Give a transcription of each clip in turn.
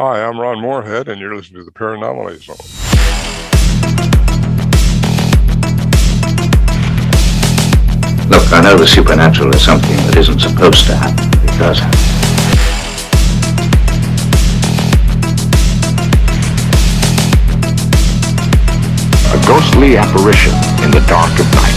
Hi, I'm Ron Morehead, and you're listening to the Paranormal Zone. Look, I know the supernatural is something that isn't supposed to happen, but it does happen. A ghostly apparition in the dark of night.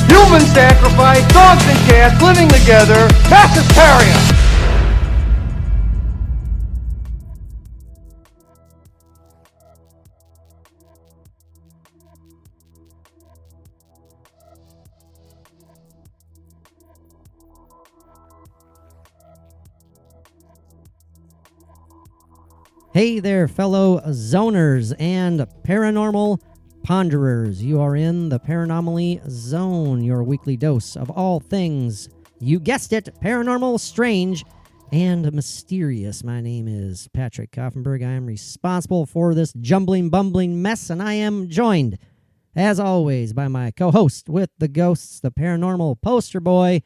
Human sacrifice, dogs and cats living together, mass hysteria. Hey there, fellow zoners and paranormal ponderers. You are in the Paranormally Zone, your weekly dose of all things, you guessed it, paranormal, strange, and mysterious. My name is Patrick Koffenberg. I am responsible for this jumbling, bumbling mess, and I am joined, as always, by my co-host with the ghosts, the paranormal poster boy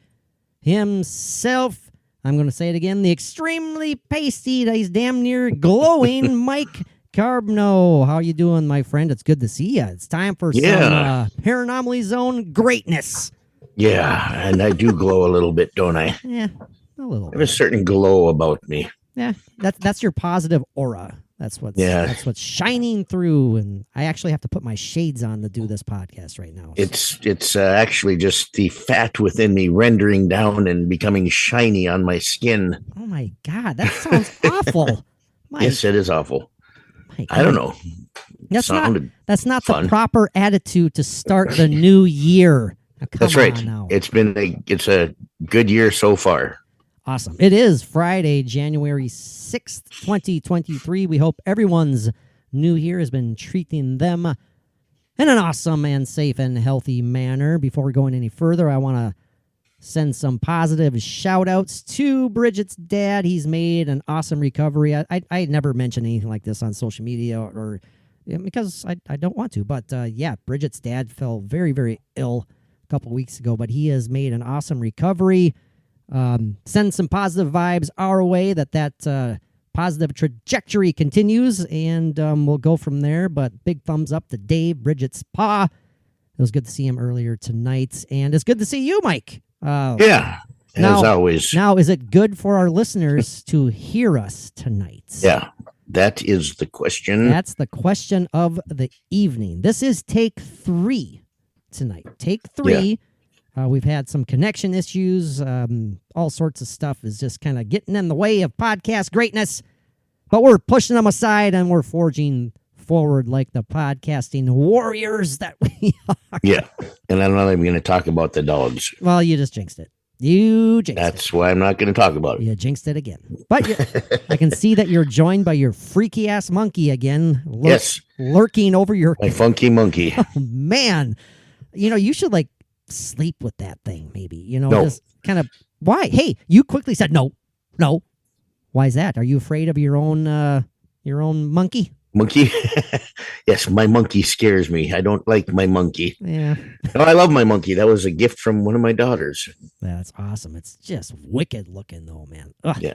himself. I'm going to say it again, the extremely pasty, he's damn near glowing Mike Carbno. How you doing, my friend? It's good to see you. It's time for some Paranormally Zone greatness. Yeah, and I do glow a little bit, don't I? Yeah, a little I have a certain glow about me. Yeah, that's your positive aura. That's what's shining through, and I actually have to put my shades on to do this podcast right now. It's actually just the fat within me rendering down and becoming shiny on my skin. Oh my God, that sounds awful. Yes, it is awful. I don't know. That's not fun. The proper attitude to start the new year. That's right. Now. It's a good year so far. Awesome. It is Friday, January 6th, 2023. We hope everyone's new year has been treating them in an awesome and safe and healthy manner. Before going any further, I want to send some positive shout-outs to Bridget's dad. He's made an awesome recovery. I never mention anything like this on social media or because I don't want to. But, Bridget's dad fell very, very ill a couple weeks ago, but he has made an awesome recovery. Send some positive vibes our way that positive trajectory continues, and we'll go from there. But big thumbs up to Dave, Bridget's pa. It was good to see him earlier tonight, and it's good to see you, Mike. As always. Now, is it good for our listeners to hear us tonight? Yeah, that is the question. That's the question of the evening. This is take 3 tonight. Take 3. Yeah. We've had some connection issues. All sorts of stuff is just kind of getting in the way of podcast greatness. But we're pushing them aside and we're forging forward like the podcasting warriors that we are. Yeah. And I'm not even going to talk about the dogs. Well, you just jinxed it. That's why I'm not going to talk about it. You jinxed it again. But I can see that you're joined by your freaky ass monkey again. Yes. Lurking over your... My funky monkey. Oh, man. You should sleep with that thing, maybe. No. Just kind of... Why? Hey, you quickly said no. Why is that? Are you afraid of your own monkey? Monkey? Yes, my monkey scares me. I don't like my monkey. Yeah. No, I love my monkey. That was a gift from one of my daughters. That's awesome. It's just wicked looking, though, man. Ugh. Yeah.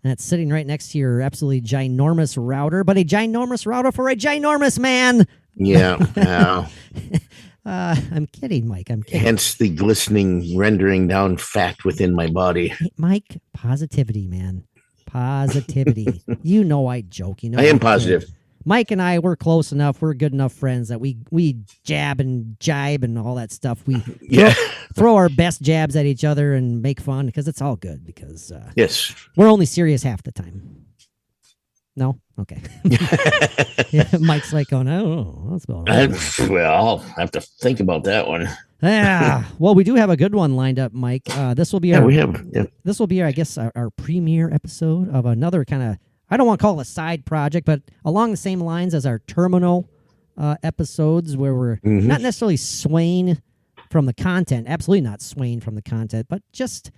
And it's sitting right next to your absolutely ginormous router, but a ginormous router for a ginormous man. Yeah. I'm kidding, Mike. I'm kidding. Hence the glistening, rendering down fat within my body. Hey, Mike, positivity, man. Positivity. I joke. I am positive. Mike and I, we're close enough. We're good enough friends that we jab and jibe and all that stuff. We throw our best jabs at each other and make fun because it's all good because yes, we're only serious half the time. No? Okay. Mike's like going, oh, that's about right. Well, I'll have to think about that one. Yeah. Well, we do have a good one lined up, Mike. This will be This will be, I guess, our premiere episode of another kind of, I don't want to call it a side project, but along the same lines as our terminal episodes where we're not necessarily swaying from the content, absolutely not swaying from the content, but just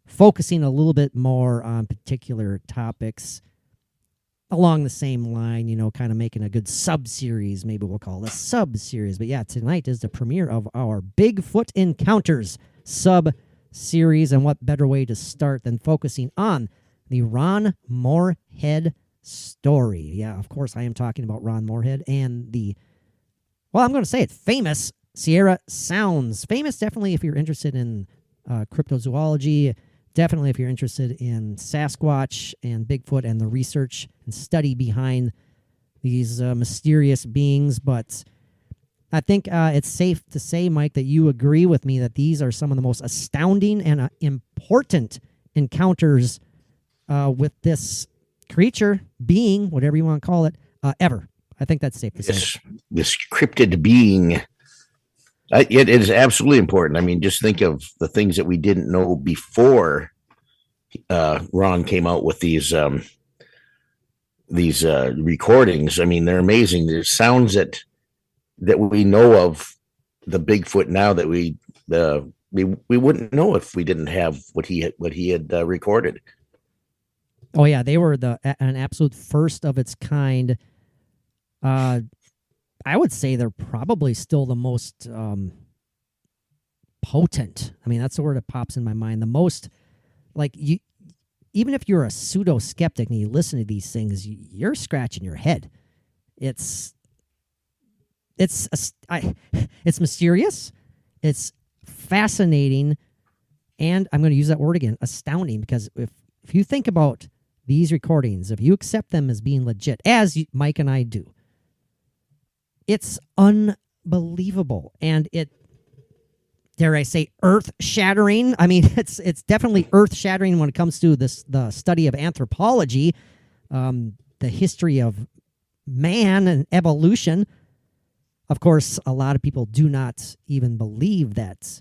focusing a little bit more on particular topics. along the same line, kind of making a good sub-series. Maybe we'll call it a sub-series. But yeah, tonight is the premiere of our Bigfoot Encounters sub-series. And what better way to start than focusing on the Ron Morehead story? Yeah, of course, I am talking about Ron Morehead and I'm going to say it, famous Sierra Sounds. Famous, definitely, if you're interested in cryptozoology. Definitely, if you're interested in Sasquatch and Bigfoot and the research and study behind these mysterious beings. But I think it's safe to say, Mike, that you agree with me that these are some of the most astounding and important encounters with this creature, being, whatever you want to call it, ever. I think that's safe to say. This cryptid being, it is absolutely important. I mean, just think of the things that we didn't know before Ron came out with these recordings. I mean, they're amazing. There's sounds that we know of the Bigfoot now that we wouldn't know if we didn't have what he had recorded. Oh yeah, they were an absolute first of its kind. I would say they're probably still the most potent. I mean, that's the word that pops in my mind. The most, like, you, even if you're a pseudo skeptic and you listen to these things, you're scratching your head. It's mysterious. It's fascinating, and I'm going to use that word again, astounding. Because if you think about these recordings, if you accept them as being legit, as Mike and I do, it's unbelievable, and it, dare I say, earth-shattering. I mean, it's definitely earth-shattering when it comes to the study of anthropology, the history of man and evolution. Of course, a lot of people do not even believe that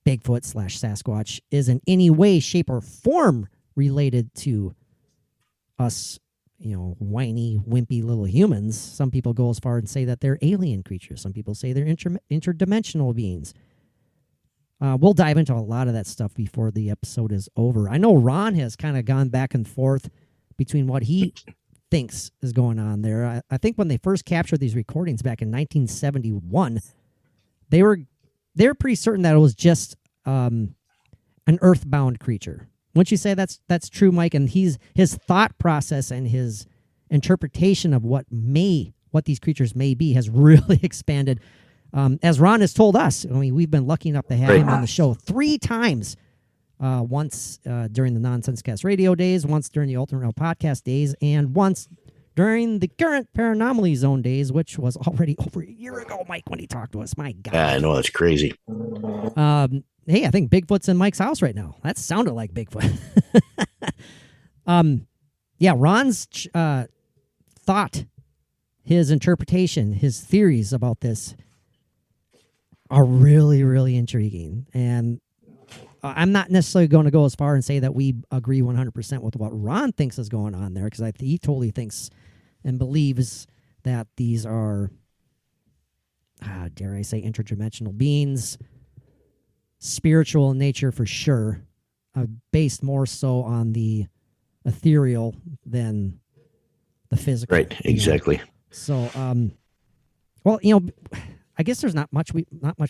Bigfoot / Sasquatch is in any way, shape, or form related to us, whiny, wimpy little humans. Some people go as far and say that they're alien creatures. Some people say they're interdimensional beings. We'll dive into a lot of that stuff before the episode is over. I know Ron has kind of gone back and forth between what he thinks is going on there. I think when they first captured these recordings back in 1971, they were pretty certain that it was just an earthbound creature. Wouldn't you say that's true, Mike? And his thought process and his interpretation of what these creatures may be has really expanded. As Ron has told us, I mean, we've been lucky enough to have him on the show 3 times. Once during the Nonsense Cast radio days, once during the Ultimate Real podcast days, and once during the current Paranormally Zone days, which was already over a year ago, Mike, when he talked to us. My God. I know, that's crazy. Hey, I think Bigfoot's in Mike's house right now. That sounded like Bigfoot. Yeah, Ron's thought, his interpretation, his theories about this are really, really intriguing. And I'm not necessarily going to go as far and say that we agree 100% with what Ron thinks is going on there, because he totally thinks and believes that these are, dare I say, interdimensional beings, spiritual in nature for sure, based more so on the ethereal than the physical. Right, exactly. So, well, I guess there's not much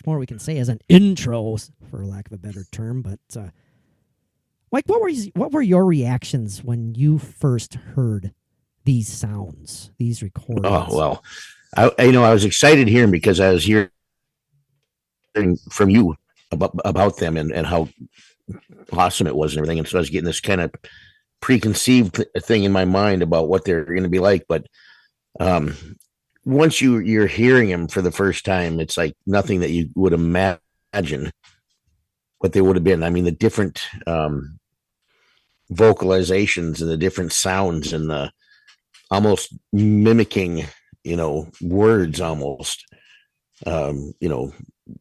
more we can say as an intro, for lack of a better term. But Mike, what were your reactions when you first heard these sounds, these recordings? Oh well, I was excited hearing, because I was hearing from you about them and how awesome it was and everything, and so I was getting this kind of preconceived thing in my mind about what they're going to be like. But once you're hearing them for the first time, it's like nothing that you would imagine what they would have been. I mean, the different vocalizations and the different sounds and the almost mimicking, words almost, the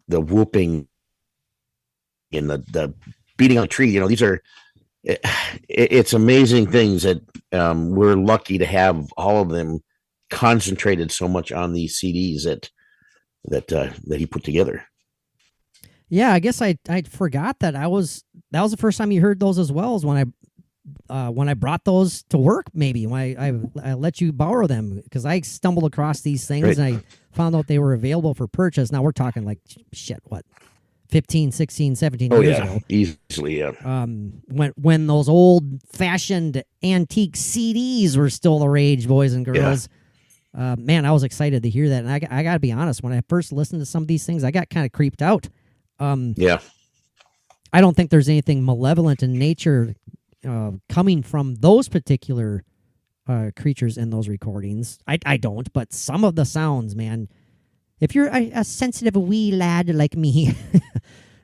whooping and the beating on a tree. These are, it's amazing things that we're lucky to have all of them concentrated so much on these CDs that he put together. Yeah, I guess I forgot that that was the first time you heard those as well, as when I when I brought those to work, maybe when I let you borrow them, because I stumbled across these things and I found out they were available for purchase. Now we're talking like shit, what, 15, 16, 17 years ago. Easily, yeah. When those old fashioned antique CDs were still the rage, boys and girls. Man, I was excited to hear that. And I got to be honest, when I first listened to some of these things, I got kind of creeped out. I don't think there's anything malevolent in nature coming from those particular creatures in those recordings. I don't, but some of the sounds, man, if you're a sensitive wee lad like me,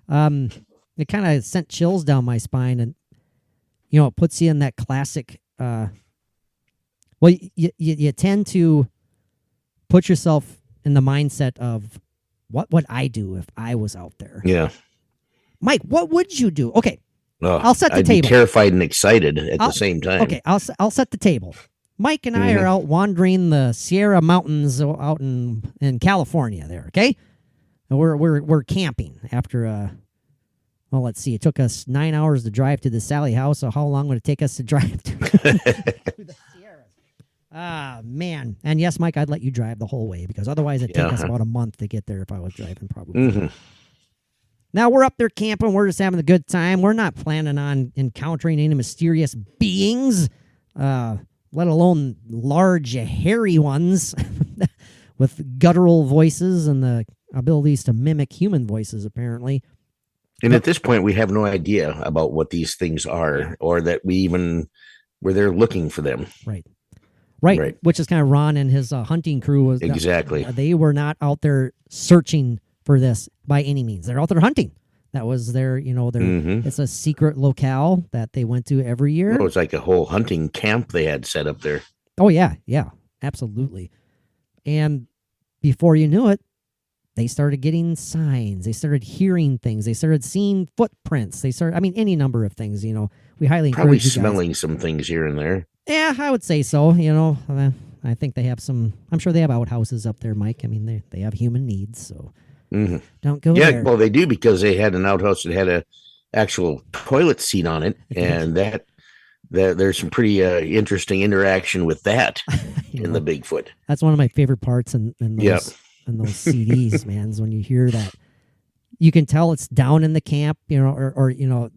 it kind of sent chills down my spine, and it puts you in that classic. Well, you tend to put yourself in the mindset of what would I do if I was out there? Yeah. Mike, what would you do? Okay. I'll set the I'd table. Be terrified and excited at the same time. Okay, I'll set the table. Mike and I are out wandering the Sierra Mountains out in California there, okay? And we're camping after well, let's see. It took us 9 hours to drive to the Sally house, so how long would it take us to drive to the Sierras? Ah, man. And yes, Mike, I'd let you drive the whole way, because otherwise it'd take us about a month to get there if I was driving, probably. Now we're up there camping. We're just having a good time. We're not planning on encountering any mysterious beings, let alone large, hairy ones with guttural voices and the abilities to mimic human voices, apparently. And at this point, we have no idea about what these things are, or that we even were there looking for them. Right. Which is kind of Ron and his hunting crew. Was exactly. They were not out there searching for this by any means. They're out there hunting. That was their, it's a secret locale that they went to every year. It was like a whole hunting camp they had set up there. Oh, yeah, absolutely. And before you knew it, they started getting signs. They started hearing things. They started seeing footprints. Any number of things, we highly encourage Probably you guys. smelling some things here and there. Yeah, I would say so. I think they have I'm sure they have outhouses up there, Mike. I mean, they have human needs, so don't go there. Yeah, well, they do, because they had an outhouse that had a actual toilet seat on it, and that there's some pretty interesting interaction with that in the Bigfoot. That's one of my favorite parts in those CDs, man, is when you hear that. You can tell it's down in the camp, or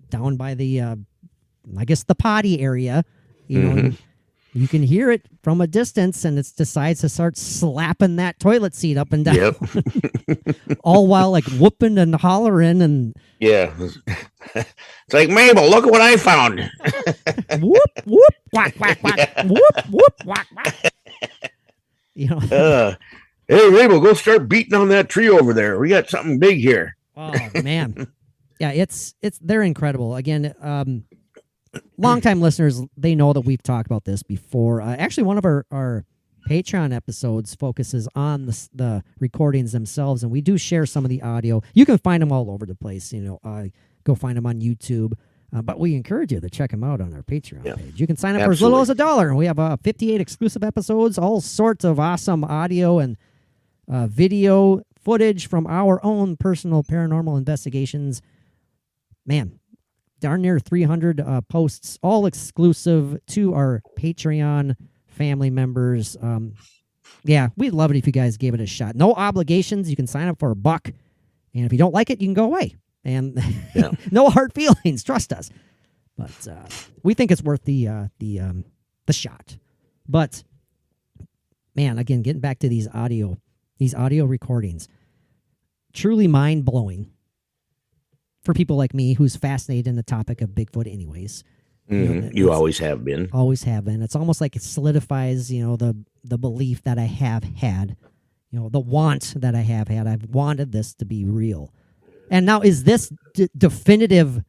down by the, I guess, the potty area, You can hear it from a distance, and it decides to start slapping that toilet seat up and down. Yep. All while like whooping and hollering and it's like, Mabel, look at what I found. whoop whoop whack whack whack whoop whoop whack whack. Hey Mabel, go start beating on that tree over there. We got something big here. Oh man, yeah, they're incredible. Again, longtime listeners, they know that we've talked about this before. Actually, one of our Patreon episodes focuses on the recordings themselves, and we do share some of the audio. You can find them all over the place. Go find them on YouTube. But we encourage you to check them out on our Patreon page. You can sign up for as little as $1, and we have 58 exclusive episodes, all sorts of awesome audio and video footage from our own personal paranormal investigations. Man, darn near 300 posts, all exclusive to our Patreon family members. We'd love it if you guys gave it a shot. No obligations. You can sign up for $1, and if you don't like it, you can go away. And no hard feelings. Trust us. But we think it's worth the shot. But man, again, getting back to these audio recordings, truly mind blowing. For people like me who's fascinated in the topic of Bigfoot anyways. You always have been. Always have been. It's almost like it solidifies, the belief that I have had, the want that I have had. I've wanted this to be real. And now is this definitive?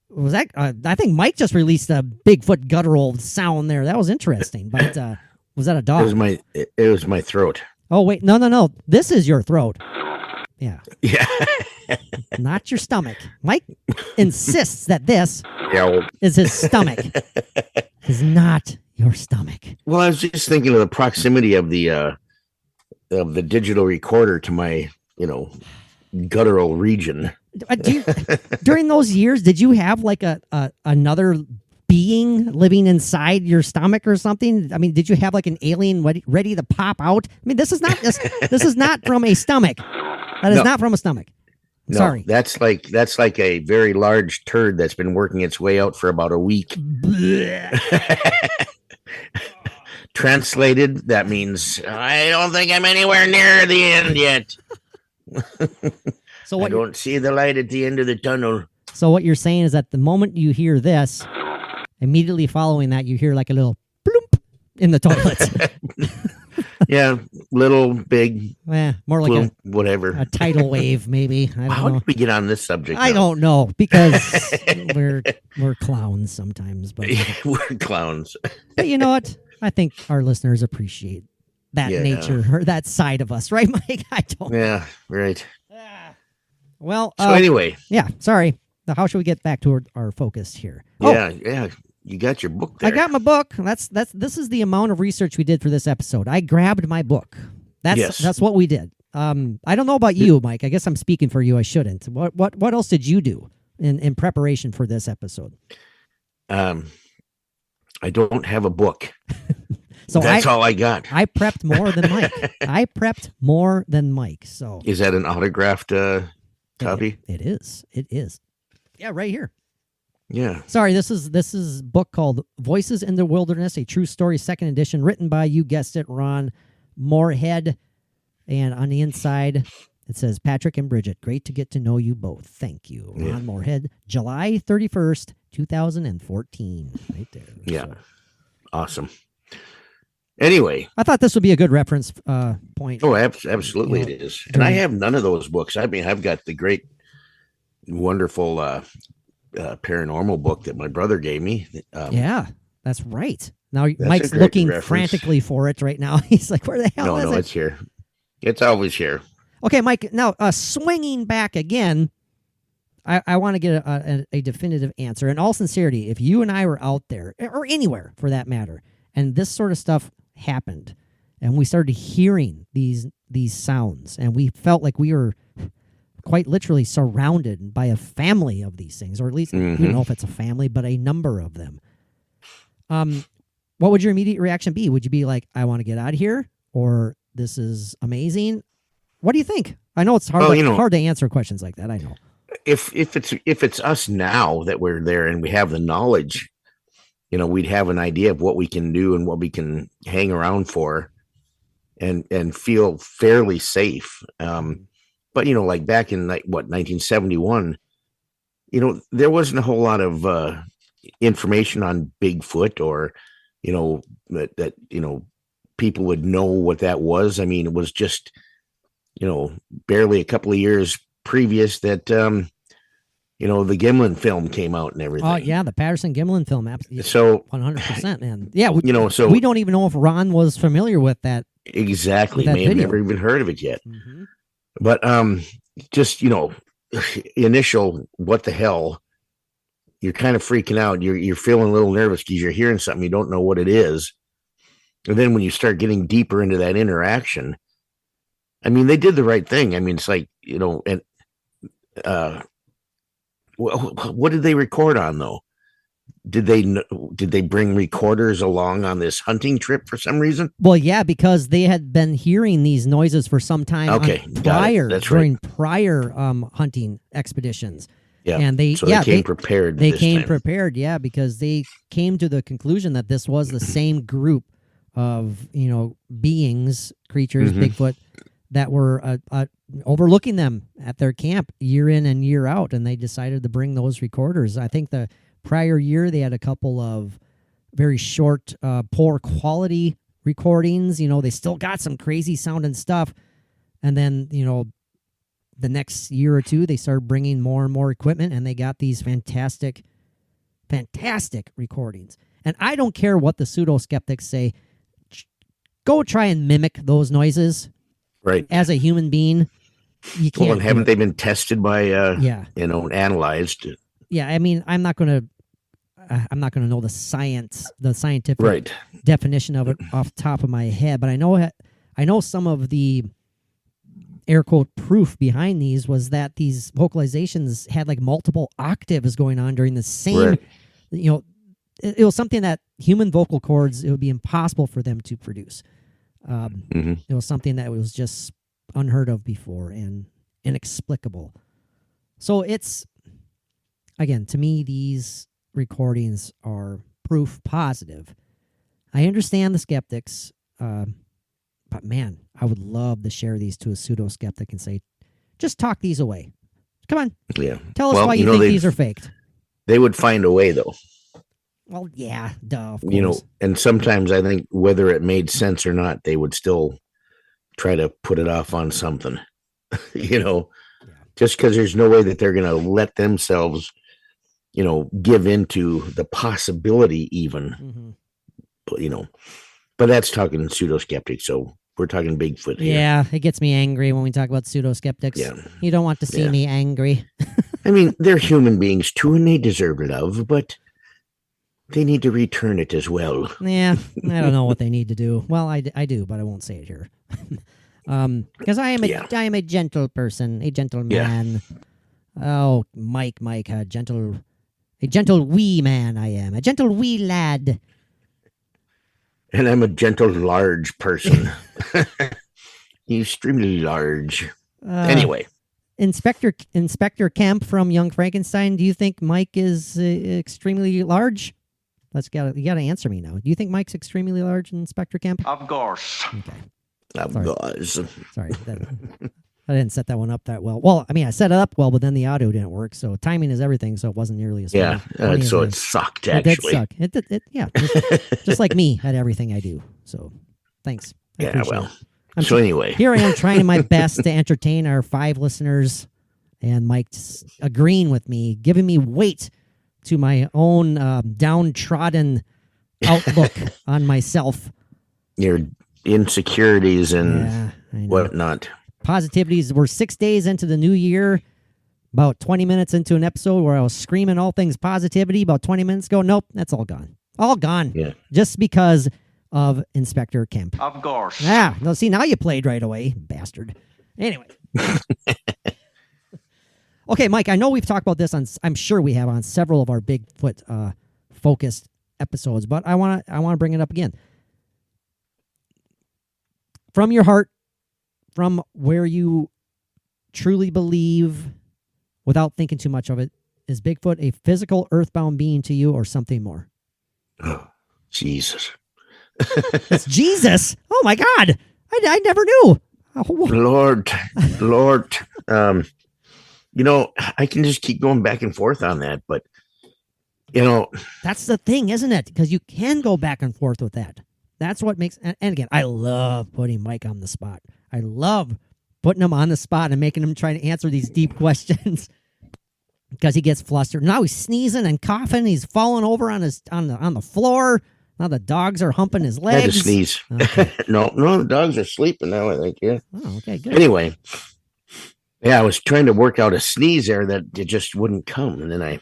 Was that, I think Mike just released a Bigfoot guttural sound there. That was interesting. But was that a dog? It was my throat. Oh, wait. No. This is your throat. Yeah. Not your stomach. Mike insists that this is his stomach. Is not your stomach. Well, I was just thinking of the proximity of the digital recorder to my, guttural region. During those years, did you have like another being living inside your stomach or something? I mean, did you have like an alien ready to pop out? I mean, this is not from a stomach. That is not from a stomach. No, Sorry. That's like a very large turd that's been working its way out for about a week. Translated, that means I don't think I'm anywhere near the end yet. So I don't see the light at the end of the tunnel. So what you're saying is that the moment you hear this, immediately following that, you hear like a little bloop in the toilet. Yeah, little, big, more like bloop, whatever. a tidal wave, maybe. I don't How know. did we get on this subject? I don't know, because we're clowns sometimes, but we're clowns. But you know what? I think our listeners appreciate that nature or that side of us, right, Mike? I don't. Yeah, right. Well, so anyway, yeah. Sorry. Now, how should we get back to our focus here? Yeah. You got your book there. I got my book. This is the amount of research we did for this episode. I grabbed my book. That's what we did. I don't know about you, Mike. I guess I'm speaking for you. I shouldn't. What else did you do in preparation for this episode? I don't have a book. So that's all I got. I prepped more than Mike. So is that an autographed copy? It is. Yeah, right here. Yeah. Sorry, this is a book called Voices in the Wilderness, a true story, 2nd edition, written by, you guessed it, Ron Morehead. And on the inside, it says, Patrick and Bridget, great to get to know you both. Thank you. Ron Morehead, July 31st, 2014. Right there. Yeah. So. Awesome. Anyway. I thought this would be a good reference point. Oh, absolutely it is. And I have none of those books. I mean, I've got the great, wonderful paranormal book that my brother gave me. Yeah, that's right. Now Mike's looking frantically for it right now. He's like, where the hell is it? No, it's here. It's always here. Okay, Mike, now swinging back again, I want to get a definitive answer. In all sincerity, if you and I were out there, or anywhere for that matter, and this sort of stuff happened, and we started hearing these sounds, and we felt like we were quite literally surrounded by a family of these things, or at least, you don't know if it's a family, but a number of them. What would your immediate reaction be? Would you be like, I want to get out of here? Or this is amazing? What do you think? I know it's hard, hard to answer questions like that. I know. If it's us now that we're there and we have the knowledge, we'd have an idea of what we can do and what we can hang around for and feel fairly safe. But, like back in 1971, there wasn't a whole lot of information on Bigfoot or, that people would know what that was. I mean, it was just, barely a couple of years previous that, the Gimlin film came out and everything. Oh, yeah, the Patterson-Gimlin film. Absolutely. So 100%, man. Yeah, so we don't even know if Ron was familiar with that. Exactly. May have never even heard of it yet. Mm-hmm. But just, initial, what the hell, you're kind of freaking out. You're feeling a little nervous because you're hearing something. You don't know what it is. And then when you start getting deeper into that interaction, I mean, they did the right thing. I mean, it's like, and what did they record on though? Did they bring recorders along on this hunting trip for some reason? Well, yeah, because they had been hearing these noises for some time. Okay, during prior hunting expeditions. Yeah, and they came prepared. They came prepared, yeah, because they came to the conclusion that this was the same group of beings, creatures, Bigfoot, that were overlooking them at their camp year in and year out, and they decided to bring those recorders. I think the prior year, they had a couple of very short, poor quality recordings. They still got some crazy sounding stuff. And then, the next year or two, they started bringing more and more equipment, and they got these fantastic, fantastic recordings. And I don't care what the pseudo-skeptics say. Go try and mimic those noises. Right. As a human being, you can't. Well, and haven't they been tested by, analyzed? Yeah, I mean, I'm not going to know the scientific definition of it off the top of my head, but I know some of the air quote proof behind these was that these vocalizations had like multiple octaves going on during the same, it was something that human vocal cords, it would be impossible for them to produce. It was something that was just unheard of before and inexplicable. So it's, again, to me, these recordings are proof positive. I understand the skeptics, but man, I would love to share these to a pseudo-skeptic and say, just talk these away. Come on. Yeah. Tell us why you think these are faked. They would find a way, though. Well, yeah, duh, of course. And sometimes I think whether it made sense or not, they would still try to put it off on something, just because there's no way that they're going to let themselves, give into the possibility even, but that's talking pseudo-skeptic. So we're talking Bigfoot here. Yeah, it gets me angry when we talk about pseudo-skeptics. Yeah. You don't want to see me angry. I mean, they're human beings too, and they deserve love, but they need to return it as well. Yeah, I don't know what they need to do. Well, I do, but I won't say it here. Because I am a gentle person, a gentleman. Oh, Mike, a gentle wee man I am, a gentle wee lad. And I'm a gentle, large person. Extremely large. Anyway. Inspector Kemp from Young Frankenstein, do you think Mike is extremely large? You got to answer me now. Do you think Mike's extremely large, Inspector Kemp? Of course. Okay. Of course. Sorry. I didn't set that one up that well. Well, I mean, I set it up well, but then the audio didn't work. So timing is everything. So it wasn't nearly as funny. So it sucked, actually. It did suck. Yeah. Just like me at everything I do. So thanks. Anyway. Here I am trying my best to entertain our 5 listeners, and Mike's agreeing with me, giving me weight to my own downtrodden outlook on myself. Your insecurities and whatnot. Positivities. We're 6 days into the new year, about 20 minutes into an episode where I was screaming all things positivity. About 20 minutes ago, nope, that's all gone. All gone. Yeah. Just because of Inspector Kemp. Of course. Yeah. No, see, now you played right away, bastard. Anyway. Okay, Mike, I know we've talked about this I'm sure we have on several of our Bigfoot focused episodes, but I want to bring it up again. From your heart, from where you truly believe, without thinking too much of it, is Bigfoot a physical earthbound being to you or something more? Oh, Jesus. It's Jesus. Oh my God. I never knew. Lord. I can just keep going back and forth on that, but that's the thing, isn't it? Because you can go back and forth with that. That's what makes, and again, I love putting Mike on the spot. I love putting him on the spot and making him try to answer these deep questions because he gets flustered. Now he's sneezing and coughing. He's falling over on the floor. Now the dogs are humping his legs. I had to sneeze. Okay. No, the dogs are sleeping now, I think. Yeah. Oh, okay, good. Anyway, I was trying to work out a sneeze there that it just wouldn't come, and then I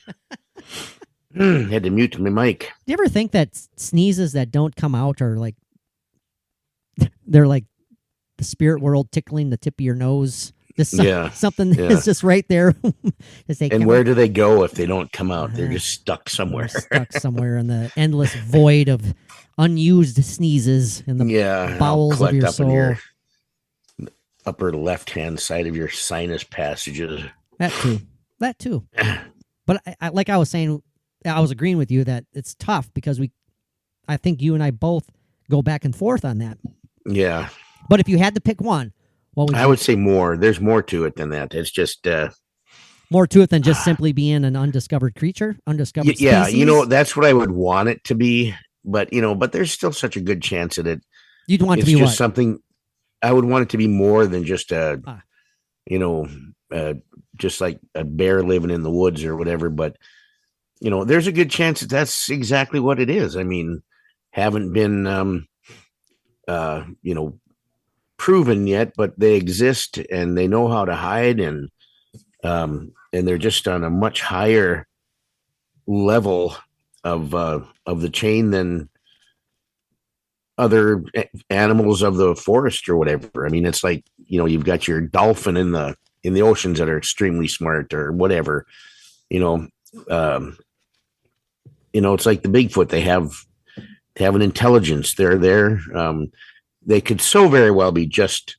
had to mute my mic. Do you ever think that sneezes that don't come out are like they're like the spirit world tickling the tip of your nose? Something is just right there. And where do they go if they don't come out? They're just stuck somewhere. Stuck somewhere in the endless void of unused sneezes in the bowels of your soul. In your upper left-hand side of your sinus passages. That too. But like I was saying, I was agreeing with you that it's tough because I think you and I both go back and forth on that. Yeah. But if you had to pick one, what would you? I would say more. There's more to it than that. It's just more to it than just simply being an undiscovered creature, undiscovered species. That's what I would want it to be. But but there's still such a good chance that you'd want it to be just what? Something. I would want it to be more than just just like a bear living in the woods or whatever. But there's a good chance that that's exactly what it is. I mean, haven't been proven yet, but they exist and they know how to hide, and they're just on a much higher level of the chain than other animals of the forest or whatever. I mean, it's like, you've got your dolphin in the oceans that are extremely smart or whatever, it's like the Bigfoot. They have an intelligence. They're there. They could so very well be just,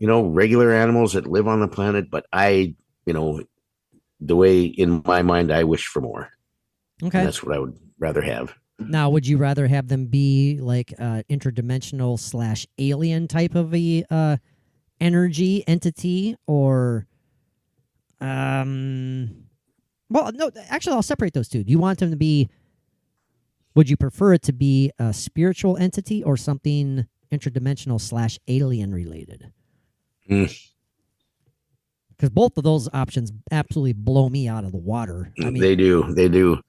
regular animals that live on the planet. But the way in my mind, I wish for more. Okay. And that's what I would rather have. Now, would you rather have them be like interdimensional / alien type of a energy entity, or well, no, actually I'll separate those two. Do you want them to be, would you prefer it to be a spiritual entity or something interdimensional / alien related? Because both of those options absolutely blow me out of the water. I mean, They do.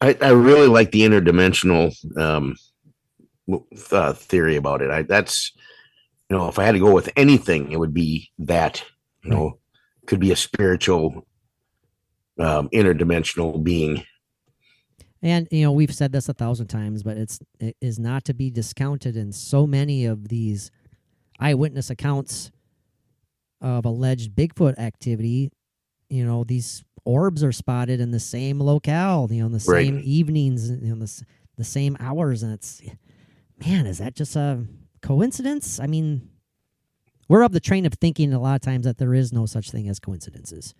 I really like the interdimensional theory about it. That's if I had to go with anything, it would be that. Could be a spiritual interdimensional being. And we've said this 1,000 times, but it is not to be discounted in so many of these eyewitness accounts of alleged Bigfoot activity. These orbs are spotted in the same locale, in the same evenings, the same hours, and it's, man, is that just a coincidence? I mean, we're of the train of thinking a lot of times that there is no such thing as coincidences.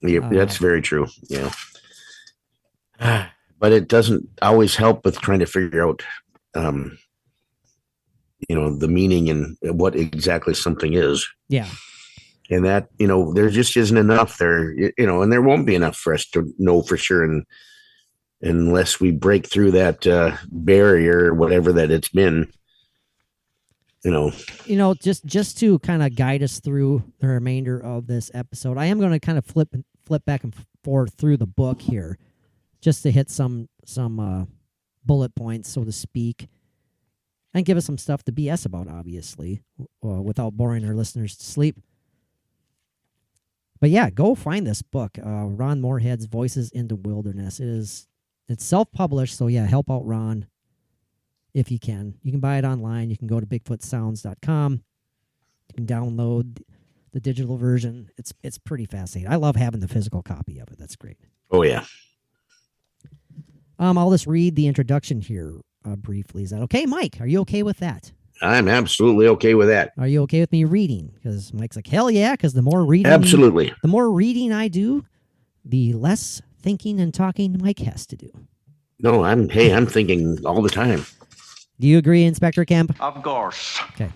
Yeah, that's very true. Yeah. But it doesn't always help with trying to figure out, the meaning and what exactly something is. Yeah. And that, there just isn't enough there, and there won't be enough for us to know for sure. Unless we break through that barrier or whatever that it's been, just to kind of guide us through the remainder of this episode, I am going to kind of flip back and forth through the book here, just to hit some bullet points, so to speak, and give us some stuff to BS about, obviously, without boring our listeners to sleep. But yeah, go find this book, Ron Morehead's Voices in the Wilderness. It's self-published, so yeah, help out Ron if you can. You can buy it online. You can go to BigfootSounds.com. You can download the digital version. It's pretty fascinating. I love having the physical copy of it. That's great. Oh yeah. I'll just read the introduction here briefly. Is that okay, Mike? Are you okay with that? I'm absolutely okay with that. Are you okay with me reading? Because Mike's like, hell yeah, because the more reading I do, the less thinking and talking Mike has to do. No, I'm thinking all the time. Do you agree, Inspector Kemp? Of course. Okay.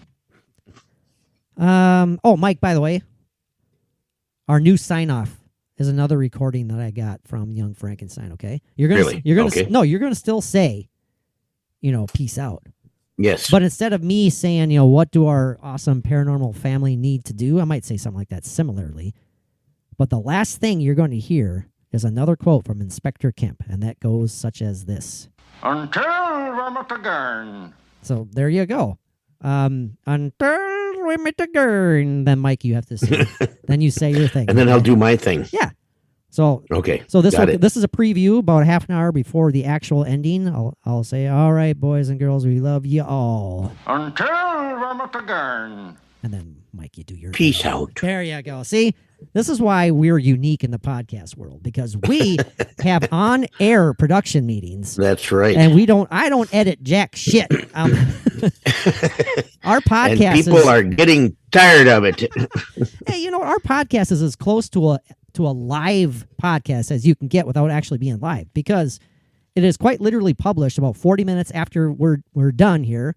Mike, by the way, our new sign-off is another recording that I got from Young Frankenstein, okay? You're gonna still say, peace out. Yes. But instead of me saying, what do our awesome paranormal family need to do, I might say something like that similarly. But the last thing you're going to hear is another quote from Inspector Kemp, and that goes such as this. Until we meet again. So there you go. Until we meet again. Then, Mike, you have to say. Then you say your thing. And then I'll do my thing. Yeah. So okay. So this is a preview about half an hour before the actual ending. I'll say, all right, boys and girls, we love you all. Until we meet again. And then, Mike, you do your peace thing. out. There you go. See, this is why we're unique in the podcast world, because we have on-air production meetings. That's right. And I don't edit jack shit. Our podcast and people are getting tired of it. Hey, our podcast is as close to a live podcast as you can get without actually being live, because it is quite literally published about 40 minutes after we're done here.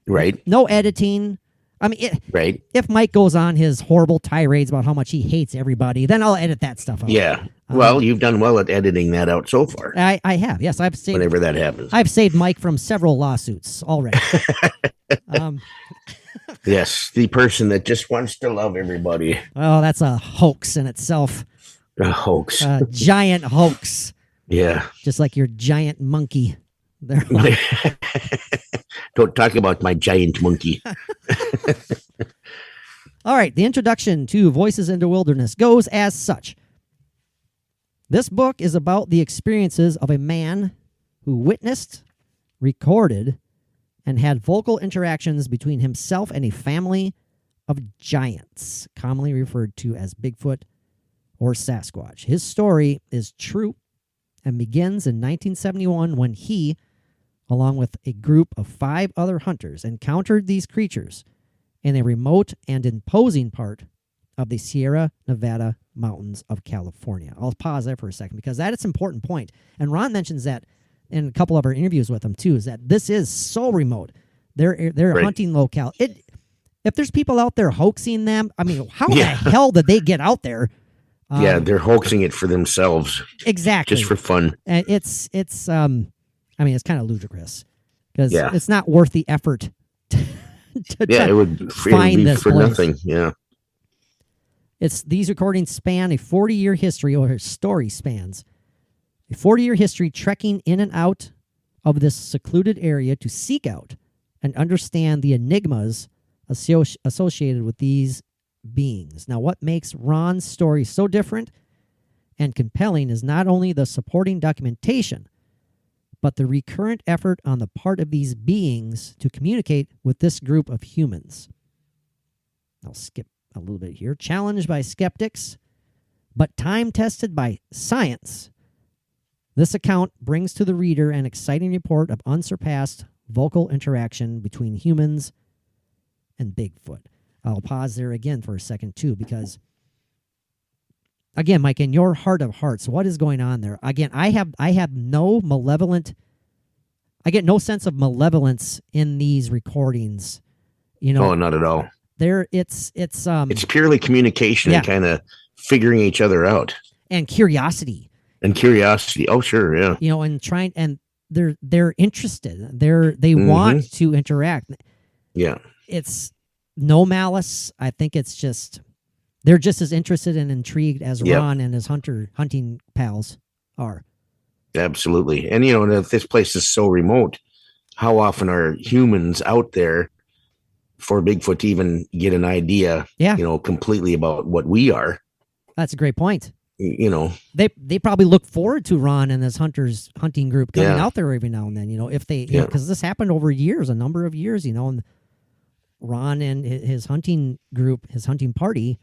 Right. No editing. I mean, right. If Mike goes on his horrible tirades about how much he hates everybody, then I'll edit that stuff out. Yeah. Well, you've done well at editing that out so far. I have. Yes, I've saved. Whenever that happens, I've saved Mike from several lawsuits already. Yes, the person that just wants to love everybody. Oh, that's a hoax in itself. A hoax. A giant hoax. Yeah. Just like your giant monkey. There. Don't talk about my giant monkey. All right. The introduction to Voices in the Wilderness goes as such. This book is about the experiences of a man who witnessed, recorded, and had vocal interactions between himself and a family of giants, commonly referred to as Bigfoot or Sasquatch. His story is true and begins in 1971 when he, along with a group of 5 other hunters, encountered these creatures in a remote and imposing part of the Sierra Nevada mountains of California. I'll pause there for a second because that is an important point. And Ron mentions that in a couple of our interviews with him too, is that this is so remote. They're Right. hunting locale. If there's people out there hoaxing them, I mean, how the hell did they get out there? Yeah, they're hoaxing it for themselves, Exactly. just for fun. And it's I mean, it's kind of ludicrous because Yeah. it's not worth the effort to Yeah, it would find be this for place. nothing. Yeah. These recordings span a 40-year history, or story spans a 40-year history trekking in and out of this secluded area to seek out and understand the enigmas associated with these beings. Now, what makes Ron's story so different and compelling is not only the supporting documentation, but the recurrent effort on the part of these beings to communicate with this group of humans. I'll skip a little bit here. Challenged by skeptics, but time-tested by science, this account brings to the reader an exciting report of unsurpassed vocal interaction between humans and Bigfoot. I'll pause there again for a second, too, because, again, Mike, in your heart of hearts, what is going on there? Again, I have no malevolent... I get no sense of malevolence in these recordings. You know, Oh, not at all. it's purely communication Yeah. and kind of figuring each other out and curiosity. and curiosity. Oh, sure. Yeah. You know, and trying, and they're interested. They want to interact. Yeah. It's no malice. I think it's just they're just as interested and intrigued as Yep. Ron and his hunting pals are. Absolutely. And, if this place is so remote, how often are humans out there for Bigfoot to even get an idea, Yeah. completely about what we are? That's a great point. They They probably look forward to Ron and his hunting group coming Yeah. out there every now and then. If they, Yeah. because this happened over years, a number of years. And Ron and his hunting group, his hunting party,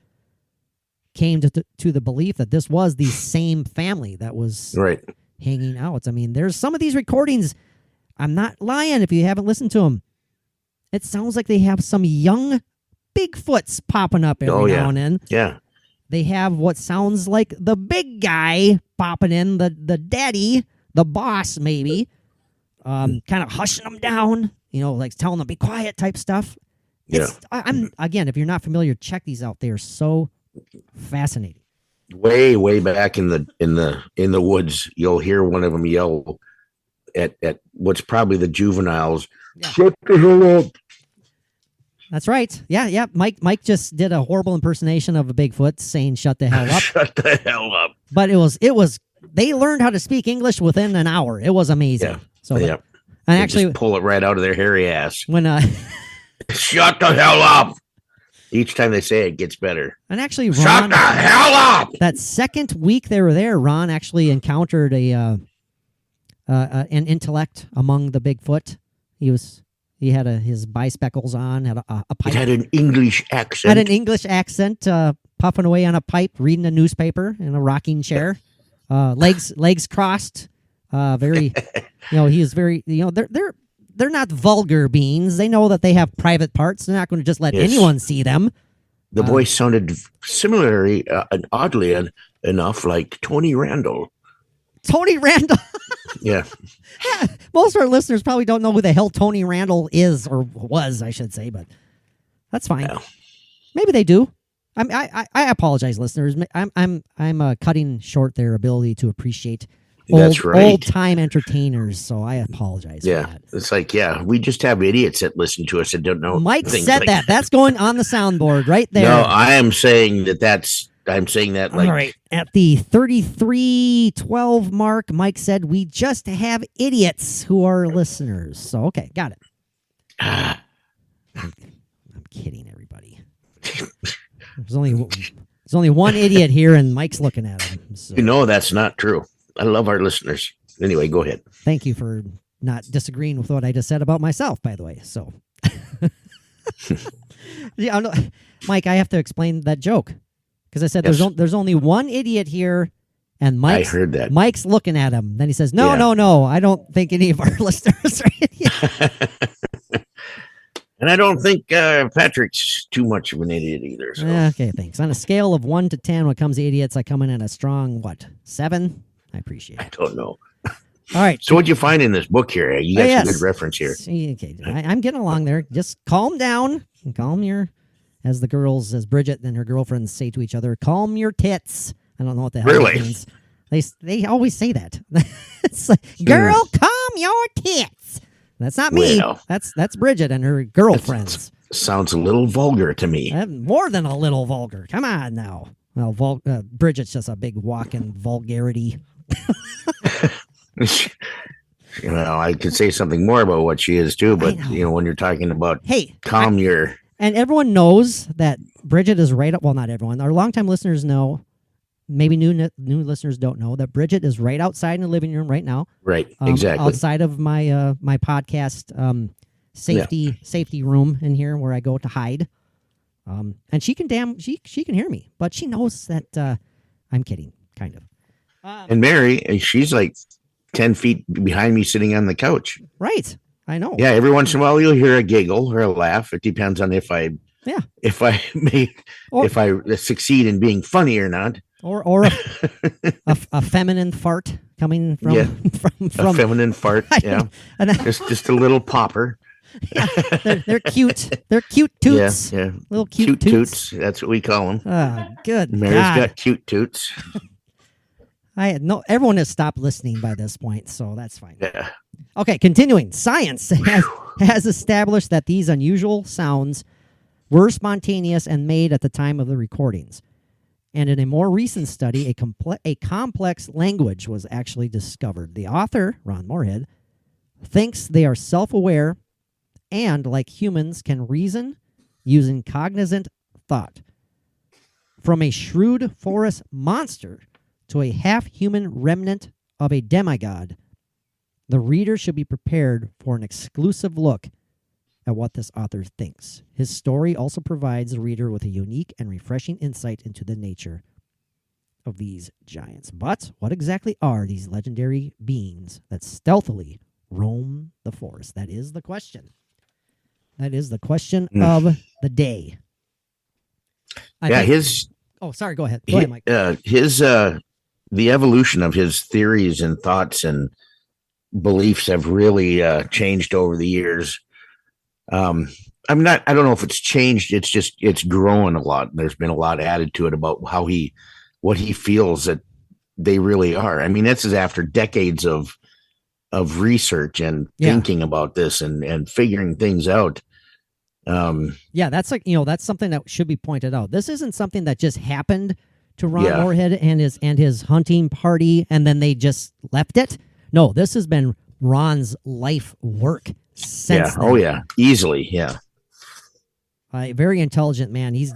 came to the belief that this was the same family that was right. hanging out. I mean, there's some of these recordings. I'm not lying if you haven't listened to them. It sounds like they have some young Bigfoots popping up every now and then. Yeah. They have what sounds like the big guy popping in, the daddy, the boss, maybe, kind of hushing them down, like telling them be quiet type stuff. I'm again, if you're not familiar, check these out. They are so fascinating. Way back in the woods, you'll hear one of them yell at what's probably the juveniles. Yeah. Shut the hell up. That's right. Yeah. Mike just did a horrible impersonation of a Bigfoot saying "shut the hell up," Shut the hell up. but it was. They learned how to speak English within an hour. It was amazing. Yeah. So, Yeah. and They actually, just pull it right out of their hairy ass. when Shut the hell up. Each time they say it gets better. and actually, Shut Ron, the hell up. that second week they were there, Ron actually encountered an intellect among the Bigfoot. He had his bispectacles on, had a pipe. It had an English accent. Had an English accent, puffing away on a pipe, reading a newspaper in a rocking chair, legs crossed. Very, he is very. They're not vulgar beings. They know that they have private parts. They're not going to just let Yes. anyone see them. The voice sounded similarly and oddly enough like Tony Randall. Tony Randall. Yeah. Most of our listeners probably don't know who the hell Tony Randall is, or was, I should say, but that's fine. Yeah. Maybe they do. I apologize, listeners. I'm cutting short their ability to appreciate That's right. old time entertainers. So I apologize. Yeah. for that. It's like, we just have idiots that listen to us and don't know. Mike things said like that. That's going on the soundboard right there. No, I am saying I'm saying that like All right. At the 33:12 mark, Mike said we just have idiots who are listeners. So okay, got it. I'm kidding, everybody. There's only one idiot here, and Mike's looking at him. So that's not true. I love our listeners. Anyway, go ahead. thank you for not disagreeing with what I just said about myself, by the way. So, Mike, I have to explain that joke because I said Yes. there's only one idiot here, And I heard that. Mike's looking at him. Then he says, "No, Yeah. no. I don't think any of our listeners are idiots." And I don't think Patrick's too much of an idiot either. So. Okay, thanks. On a scale of 1 to 10, when it comes to idiots, I come in at a strong 7. I appreciate I it. don't know. All right. So what'd you find in this book here? You got some good reference here. See, okay, I'm getting along there. Just calm down. Calm your, as Bridget and her girlfriends say to each other, calm your tits. I don't know what the hell that means. They always say that. It's like, girl, calm your tits. That's not me. Well, that's Bridget and her girlfriends. Sounds a little vulgar to me. More than a little vulgar. Come on now. Well, Bridget's just a big walking vulgarity. I could say something more about what she is too, but when you're talking about calm your. And everyone knows that Bridget is right up. Well, not everyone. Our longtime listeners know. Maybe new listeners don't know that Bridget is right outside in the living room right now. Right, exactly. Outside of my my podcast safety room in here where I go to hide. And she can hear me, but she knows that I'm kidding, kind of. And Mary, she's like 10 feet behind me, sitting on the couch. Right, I know. Yeah, every once in a while you'll hear a giggle or a laugh. It depends on if I succeed in being funny or not. Or a feminine fart coming from from a feminine fart, yeah. just a little popper. Yeah, they're cute. They're cute toots. Yeah. Little cute toots. That's what we call them. Oh, good. Mary's got cute toots. Everyone has stopped listening by this point, so that's fine. Yeah. Okay, continuing. Science has established that these unusual sounds were spontaneous and made at the time of the recordings. And in a more recent study, a complex language was actually discovered. The author, Ron Morehead, thinks they are self-aware and, like humans, can reason using cognizant thought. From a shrewd forest monster to a half-human remnant of a demigod, the reader should be prepared for an exclusive look at what this author thinks. His story also provides the reader with a unique and refreshing insight into the nature of these giants. But what exactly are these legendary beings that stealthily roam the forest? That is the question. That is the question of the day. Oh, sorry. Go ahead. Go ahead, Mike. The evolution of his theories and thoughts and beliefs have really changed over the years. I don't know if it's changed. It's grown a lot. There's been a lot added to it about what he feels that they really are. I mean, this is after decades of research and thinking about this and figuring things out. That's that's something that should be pointed out. This isn't something that just happened to Ron Morehead and his hunting party, and then they just left it. No, this has been Ron's life work since then. Oh yeah, easily, yeah. Very intelligent man. He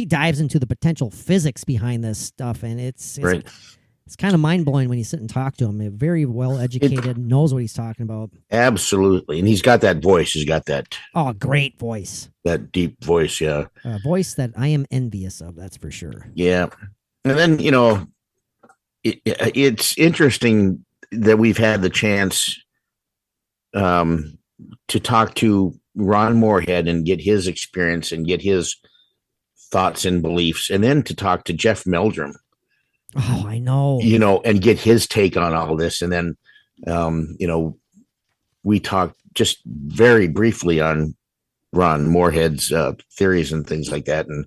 dives into the potential physics behind this stuff, and it's right. It's kind of mind blowing when you sit and talk to him. He's very well educated, knows what he's talking about. Absolutely, and he's got that voice. He's got that great voice, that deep voice. Yeah, a voice that I am envious of. That's for sure. Yeah, and then it's interesting that we've had the chance to talk to Ron Morehead and get his experience and get his thoughts and beliefs, and then to talk to Jeff Meldrum. Oh, I know. And get his take on all this. And then, we talked just very briefly on Ron Morehead's theories and things like that. And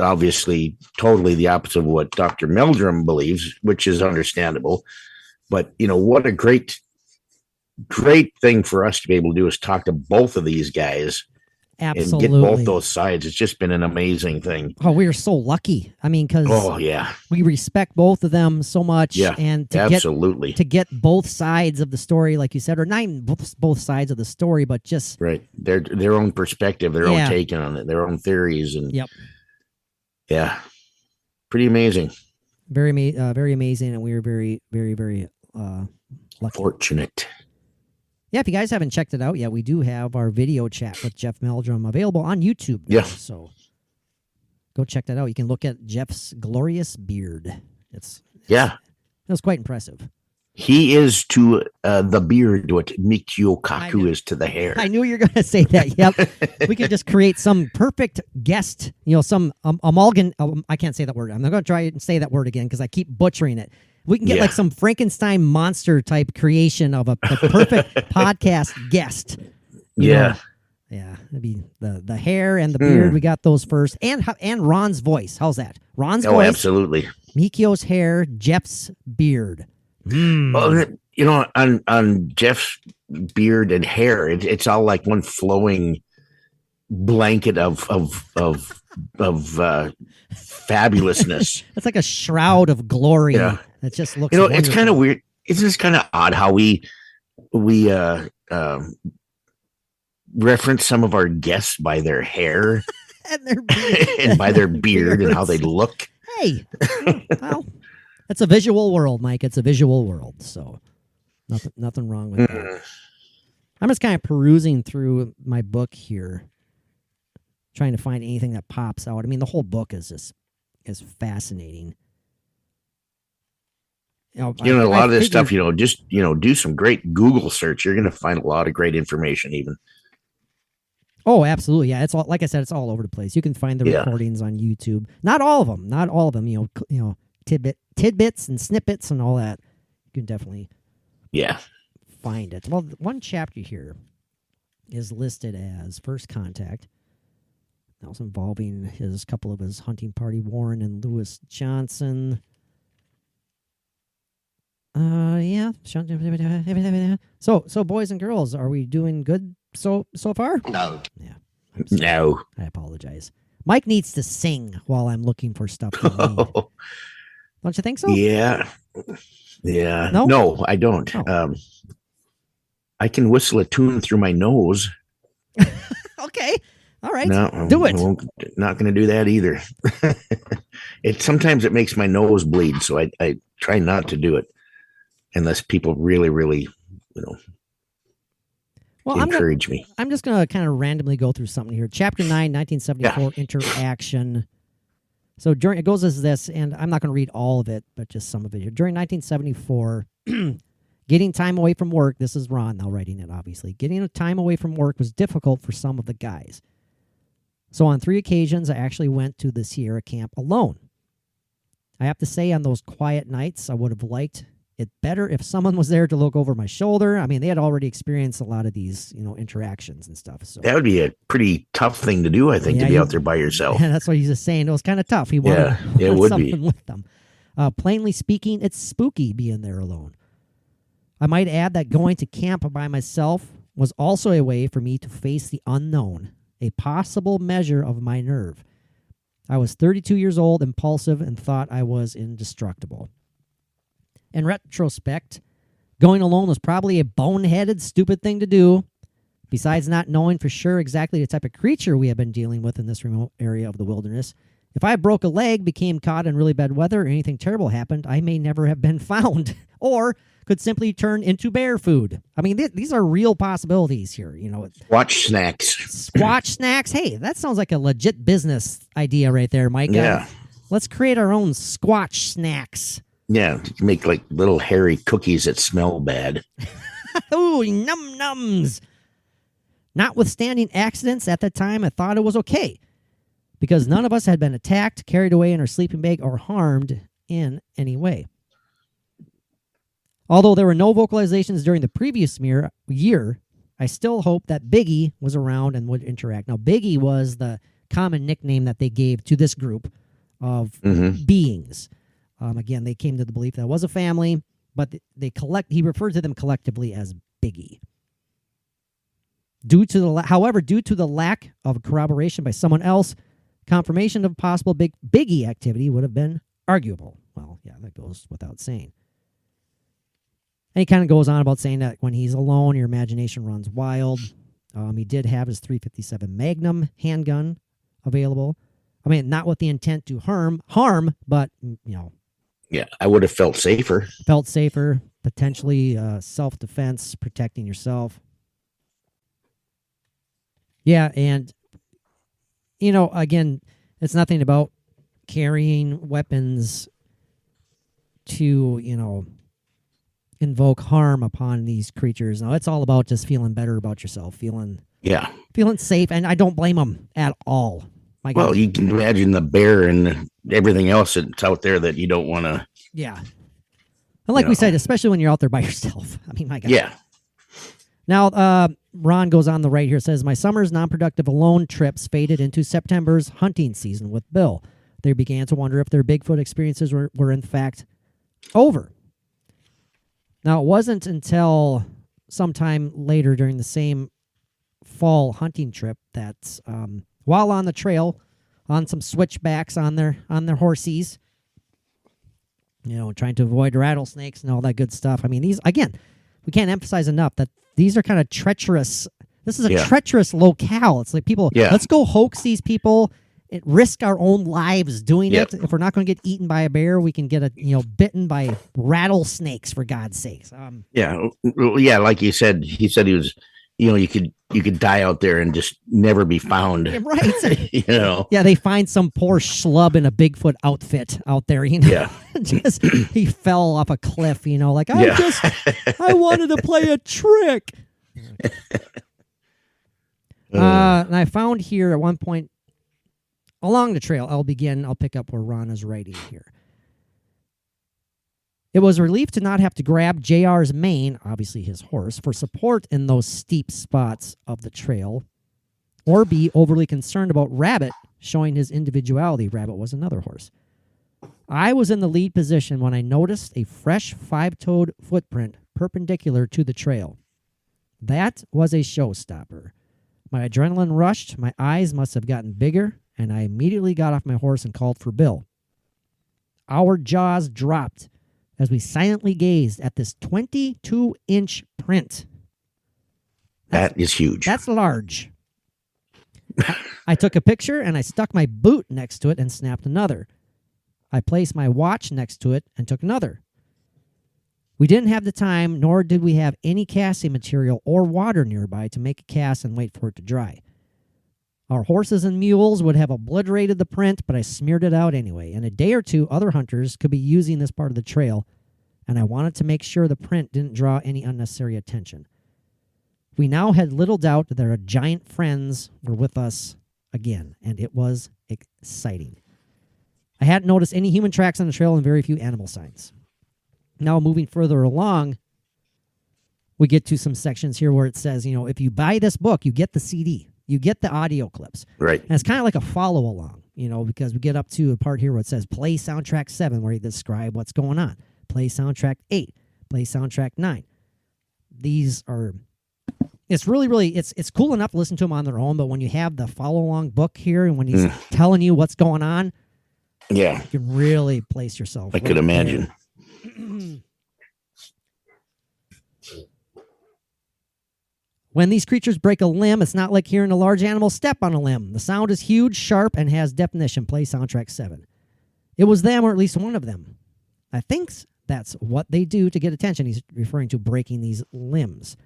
obviously totally the opposite of what Dr. Meldrum believes, which is understandable. But, what a great thing for us to be able to do is talk to both of these guys. Absolutely. And get both those sides. It's just been an amazing thing. Oh, we are so lucky. I mean, because we respect both of them so much. Yeah, and absolutely. To get both sides of the story, like you said, or not even both sides of the story, but just right. Their own perspective, their own take on it, their own theories. And yeah, pretty amazing. Very amazing. And we are very, very, very lucky. Fortunate. Yeah, if you guys haven't checked it out yet, we do have our video chat with Jeff Meldrum available on YouTube now, so go check that out. You can look at Jeff's glorious beard. It was quite impressive. He is to the beard what Mikio Kaku is to the hair. I knew you were going to say that. Yep. We could just create some perfect guest, some amalgam. I can't say that word. I'm not going to try and say that word again because I keep butchering it. We can get like some Frankenstein monster type creation of the perfect podcast guest. Yeah. It'd be the hair and the beard. We got those first. And Ron's voice. How's that? Ron's voice. Oh, absolutely. Mikio's hair, Jeff's beard. Well, on Jeff's beard and hair, it's all like one flowing blanket of fabulousness. It's like a shroud of glory. Yeah. It just looks. It's kind of weird. It's just kind of odd how we reference some of our guests by their hair and their beard. and by their beard and how they look. Hey, well. It's a visual world, Mike. It's a visual world, so nothing wrong with that. I'm just kind of perusing through my book here, trying to find anything that pops out. I mean, the whole book is fascinating. A lot of this stuff, just do some great Google search. You're going to find a lot of great information, even. Oh, absolutely, yeah. It's all, like I said, it's all over the place. You can find the recordings on YouTube. Not all of them. Tidbits and snippets and all that. You can definitely find it. Well, one chapter here is listed as First Contact. That was involving his couple of his hunting party, Warren and Lewis Johnson. So boys and girls, are we doing good so far? No. Yeah. No. I apologize. Mike needs to sing while I'm looking for stuff to read. Don't you think so? Yeah. No, I don't. Oh. I can whistle a tune through my nose. Okay. All right. No, do it. Not going to do that either. Sometimes it makes my nose bleed, so I try not to do it unless people really, really, encourage me. I'm just going to kind of randomly go through something here. Chapter 9, 1974, Interaction. So it goes as this, and I'm not going to read all of it, but just some of it here. During 1974, getting time away from work, this is Ron now writing it, obviously. Getting time away from work was difficult for some of the guys. So on 3 occasions, I actually went to the Sierra camp alone. I have to say, on those quiet nights, I would have liked it better if someone was there to look over my shoulder. I mean, they had already experienced a lot of these, interactions and stuff. So that would be a pretty tough thing to do, I think, to be out there by yourself. Yeah, that's what he's just saying. It was kind of tough. He wanted, it would something be with them. Plainly speaking, it's spooky being there alone. I might add that going to camp by myself was also a way for me to face the unknown, a possible measure of my nerve. I was 32 years old, impulsive, and thought I was indestructible. In retrospect, going alone was probably a boneheaded, stupid thing to do. Besides not knowing for sure exactly the type of creature we have been dealing with in this remote area of the wilderness, if I broke a leg, became caught in really bad weather, or anything terrible happened, I may never have been found, or could simply turn into bear food. I mean, these are real possibilities here. Squatch snacks. Squatch snacks. Hey, that sounds like a legit business idea right there, Mike. Yeah. Let's create our own Squatch snacks. Yeah, make like little hairy cookies that smell bad. Ooh, num-nums. Notwithstanding accidents at that time, I thought it was okay because none of us had been attacked, carried away in our sleeping bag, or harmed in any way. Although there were no vocalizations during the previous year, I still hope that Biggie was around and would interact. Now, Biggie was the common nickname that they gave to this group of beings. Again, they came to the belief that it was a family, but he referred to them collectively as Biggie. Due to the lack of corroboration by someone else, confirmation of possible Biggie activity would have been arguable. Well, yeah, that goes without saying. And he kind of goes on about saying that when he's alone, your imagination runs wild. He did have his .357 Magnum handgun available. I mean, not with the intent to harm, but, Yeah, I would have felt safer. Potentially self-defense, protecting yourself. Yeah, and, again, It's nothing about carrying weapons to, invoke harm upon these creatures. No, it's all about just feeling better about yourself, feeling safe, and I don't blame them at all. My God. Well, you can imagine the bear and everything else that's out there that you don't want to. Yeah. And like we said, especially when you're out there by yourself. I mean, my God. Yeah. Now, Ron goes on the right here, says, my summer's non-productive alone trips faded into September's hunting season with Bill. They began to wonder if their Bigfoot experiences were in fact over. Now, it wasn't until sometime later during the same fall hunting trip that while on the trail, on some switchbacks on their horsies, trying to avoid rattlesnakes and all that good stuff. I mean, these, again, we can't emphasize enough that these are kind of treacherous. This is a treacherous locale. It's like people, let's go hoax these people and risk our own lives doing it. If we're not going to get eaten by a bear, we can get bitten by rattlesnakes, for God's sakes. Like you said, he said he was, you could die out there and just never be found. Yeah, right. Yeah, they find some poor schlub in a Bigfoot outfit out there, Yeah. just he fell off a cliff, like I wanted to play a trick. And I found here at one point along the trail, I'll pick up where Ron is writing here. It was a relief to not have to grab JR's mane, obviously his horse, for support in those steep spots of the trail, or be overly concerned about Rabbit showing his individuality. Rabbit was another horse. I was in the lead position when I noticed a fresh five-toed footprint perpendicular to the trail. That was a showstopper. My adrenaline rushed, my eyes must have gotten bigger, and I immediately got off my horse and called for Bill. Our jaws dropped as we silently gazed at this 22-inch print. That is huge. That's large. I took a picture and I stuck my boot next to it and snapped another. I placed my watch next to it and took another. We didn't have the time, nor did we have any casting material or water nearby to make a cast and wait for it to dry. Our horses and mules would have obliterated the print, but I smeared it out anyway. In a day or two, other hunters could be using this part of the trail, and I wanted to make sure the print didn't draw any unnecessary attention. We now had little doubt that our giant friends were with us again, and it was exciting. I hadn't noticed any human tracks on the trail and very few animal signs. Now, moving further along, we get to some sections here where it says, if you buy this book, you get the CD. You get the audio clips. Right. And it's kind of like a follow along, because we get up to a part here where it says play soundtrack 7, where you describe what's going on. Play soundtrack 8. Play soundtrack 9. These are, it's really, really, it's cool enough to listen to them on their own, but when you have the follow along book here and when he's telling you what's going on, you can really place yourself. I could imagine. When these creatures break a limb, it's not like hearing a large animal step on a limb. The sound is huge, sharp, and has definition. Play soundtrack 7. It was them, or at least one of them. I think that's what they do to get attention. He's referring to breaking these limbs.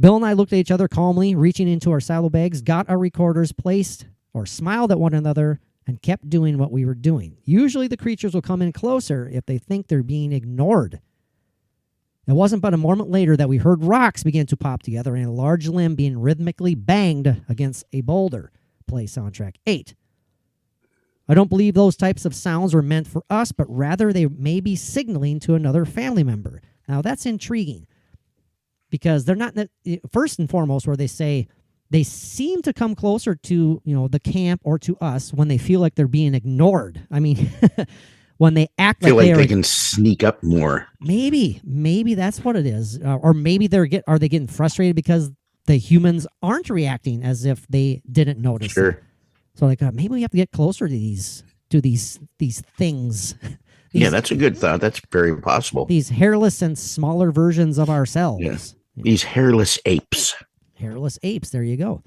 Bill and I looked at each other calmly, reaching into our saddlebags, got our recorders placed, or smiled at one another, and kept doing what we were doing. Usually the creatures will come in closer if they think they're being ignored. It wasn't but a moment later that we heard rocks begin to pop together and a large limb being rhythmically banged against a boulder. Play soundtrack 8. I don't believe those types of sounds were meant for us, but rather they may be signaling to another family member. Now, that's intriguing because they're not, first and foremost, where they say they seem to come closer to, the camp or to us when they feel like they're being ignored. I mean, when they act feel like they can sneak up more. Maybe that's what it is. Or maybe are they getting frustrated because the humans aren't reacting as if they didn't notice. Sure. It. So maybe we have to get closer to these things. That's a good thought. That's very possible. These hairless and smaller versions of ourselves. Yes. These hairless apes. Hairless apes. There you go.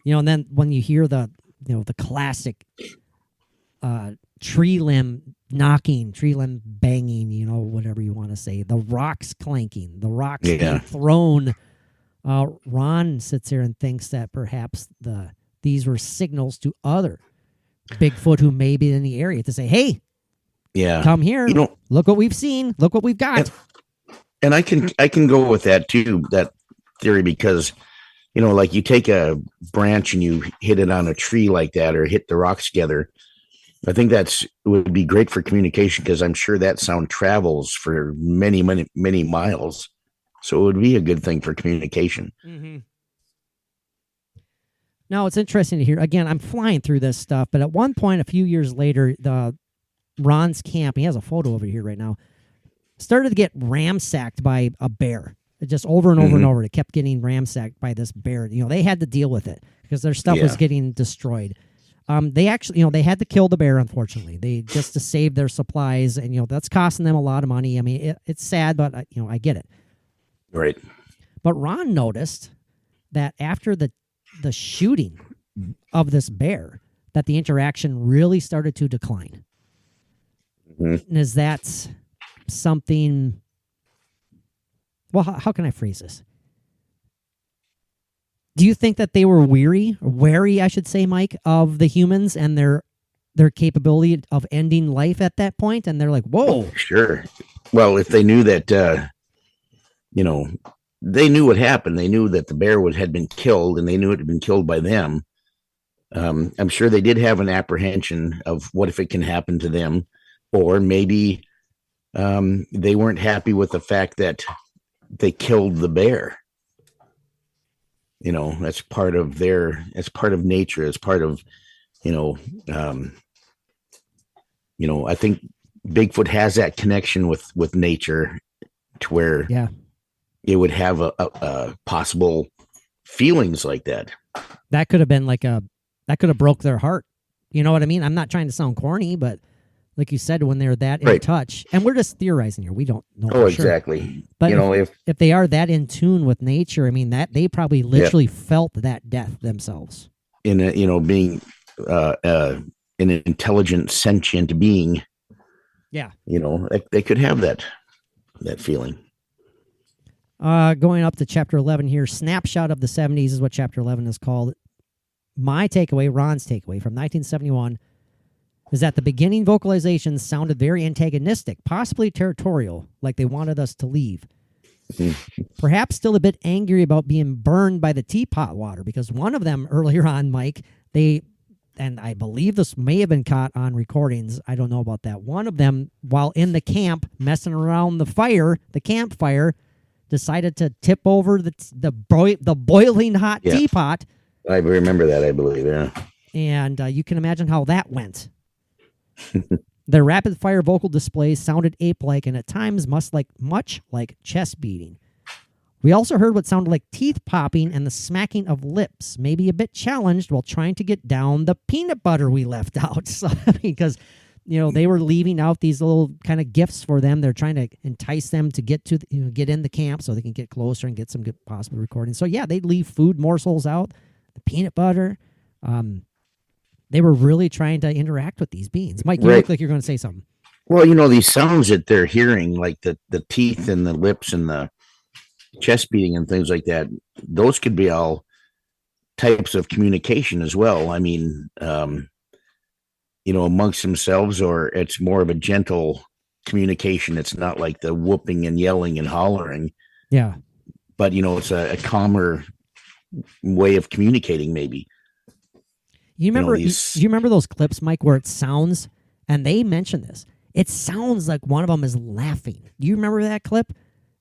And then when you hear the classic tree limb knocking, tree limb banging, whatever you want to say, the rocks clanking, the rocks being thrown. Ron sits here and thinks that perhaps the these were signals to other Bigfoot who may be in the area to say, hey, come here. Look what we've seen. Look what we've got. And I can go with that too, that theory, because, like you take a branch and you hit it on a tree like that, or hit the rocks together. I think would be great for communication, because I'm sure that sound travels for many, many, many miles. So it would be a good thing for communication. Mm-hmm. Now, it's interesting to hear. Again, I'm flying through this stuff, but at one point, a few years later, Ron's camp, he has a photo over here right now, started to get ramsacked by a bear. It just over and over and over. It kept getting ramsacked by this bear. They had to deal with it because their stuff was getting destroyed. They actually, they had to kill the bear, unfortunately. They just to save their supplies, and that's costing them a lot of money. I mean, it's sad, but I get it. Right. But Ron noticed that after the shooting of this bear, that the interaction really started to decline. Mm-hmm. And is that something? Well, how can I phrase this? Do you think that they were wary, I should say, Mike, of the humans and their capability of ending life at that point? And they're like, whoa. Sure. Well, if they knew that, they knew what happened. They knew that the bear had been killed, and they knew it had been killed by them. I'm sure they did have an apprehension of what if it can happen to them, or maybe they weren't happy with the fact that they killed the bear. That's part of it's part of nature. It's part of, I think Bigfoot has that connection with nature, to where it would have a possible feelings like that. That could have been that could have broke their heart. You know what I mean? I'm not trying to sound corny, but like you said, when they're that in touch, and we're just theorizing here, we don't know. Oh, exactly. But if they are that in tune with nature, I mean, that they probably literally felt that death themselves. In being an intelligent, sentient being. Yeah. They could have that feeling. Going up to chapter 11 here, snapshot of the 70s is what chapter 11 is called. My takeaway, Ron's takeaway from 1971, is that the beginning vocalizations sounded very antagonistic, possibly territorial, like they wanted us to leave. Perhaps still a bit angry about being burned by the teapot water, because one of them earlier on, Mike, and I believe this may have been caught on recordings, I don't know about that. One of them, while in the camp, messing around the campfire, decided to tip over the boiling hot teapot. I remember that, I believe, yeah. And you can imagine how that went. Their rapid-fire vocal displays sounded ape-like and at times much like chest beating. We also heard what sounded like teeth popping and the smacking of lips, maybe a bit challenged while trying to get down the peanut butter we left out. So, because they were leaving out these little kind of gifts for them. They're trying to entice them to get to get in the camp so they can get closer and get some good possible recordings. So yeah, they'd leave food morsels out, the peanut butter. They were really trying to interact with these beings. Mike, you look like you're going to say something. Well, these sounds that they're hearing, like the teeth and the lips and the chest beating and things like that, those could be all types of communication as well. I mean, amongst themselves, or it's more of a gentle communication. It's not like the whooping and yelling and hollering. Yeah. But, it's a calmer way of communicating, maybe. You remember those clips, Mike, where it sounds, and they mention this, it sounds like one of them is laughing. Do you remember that clip?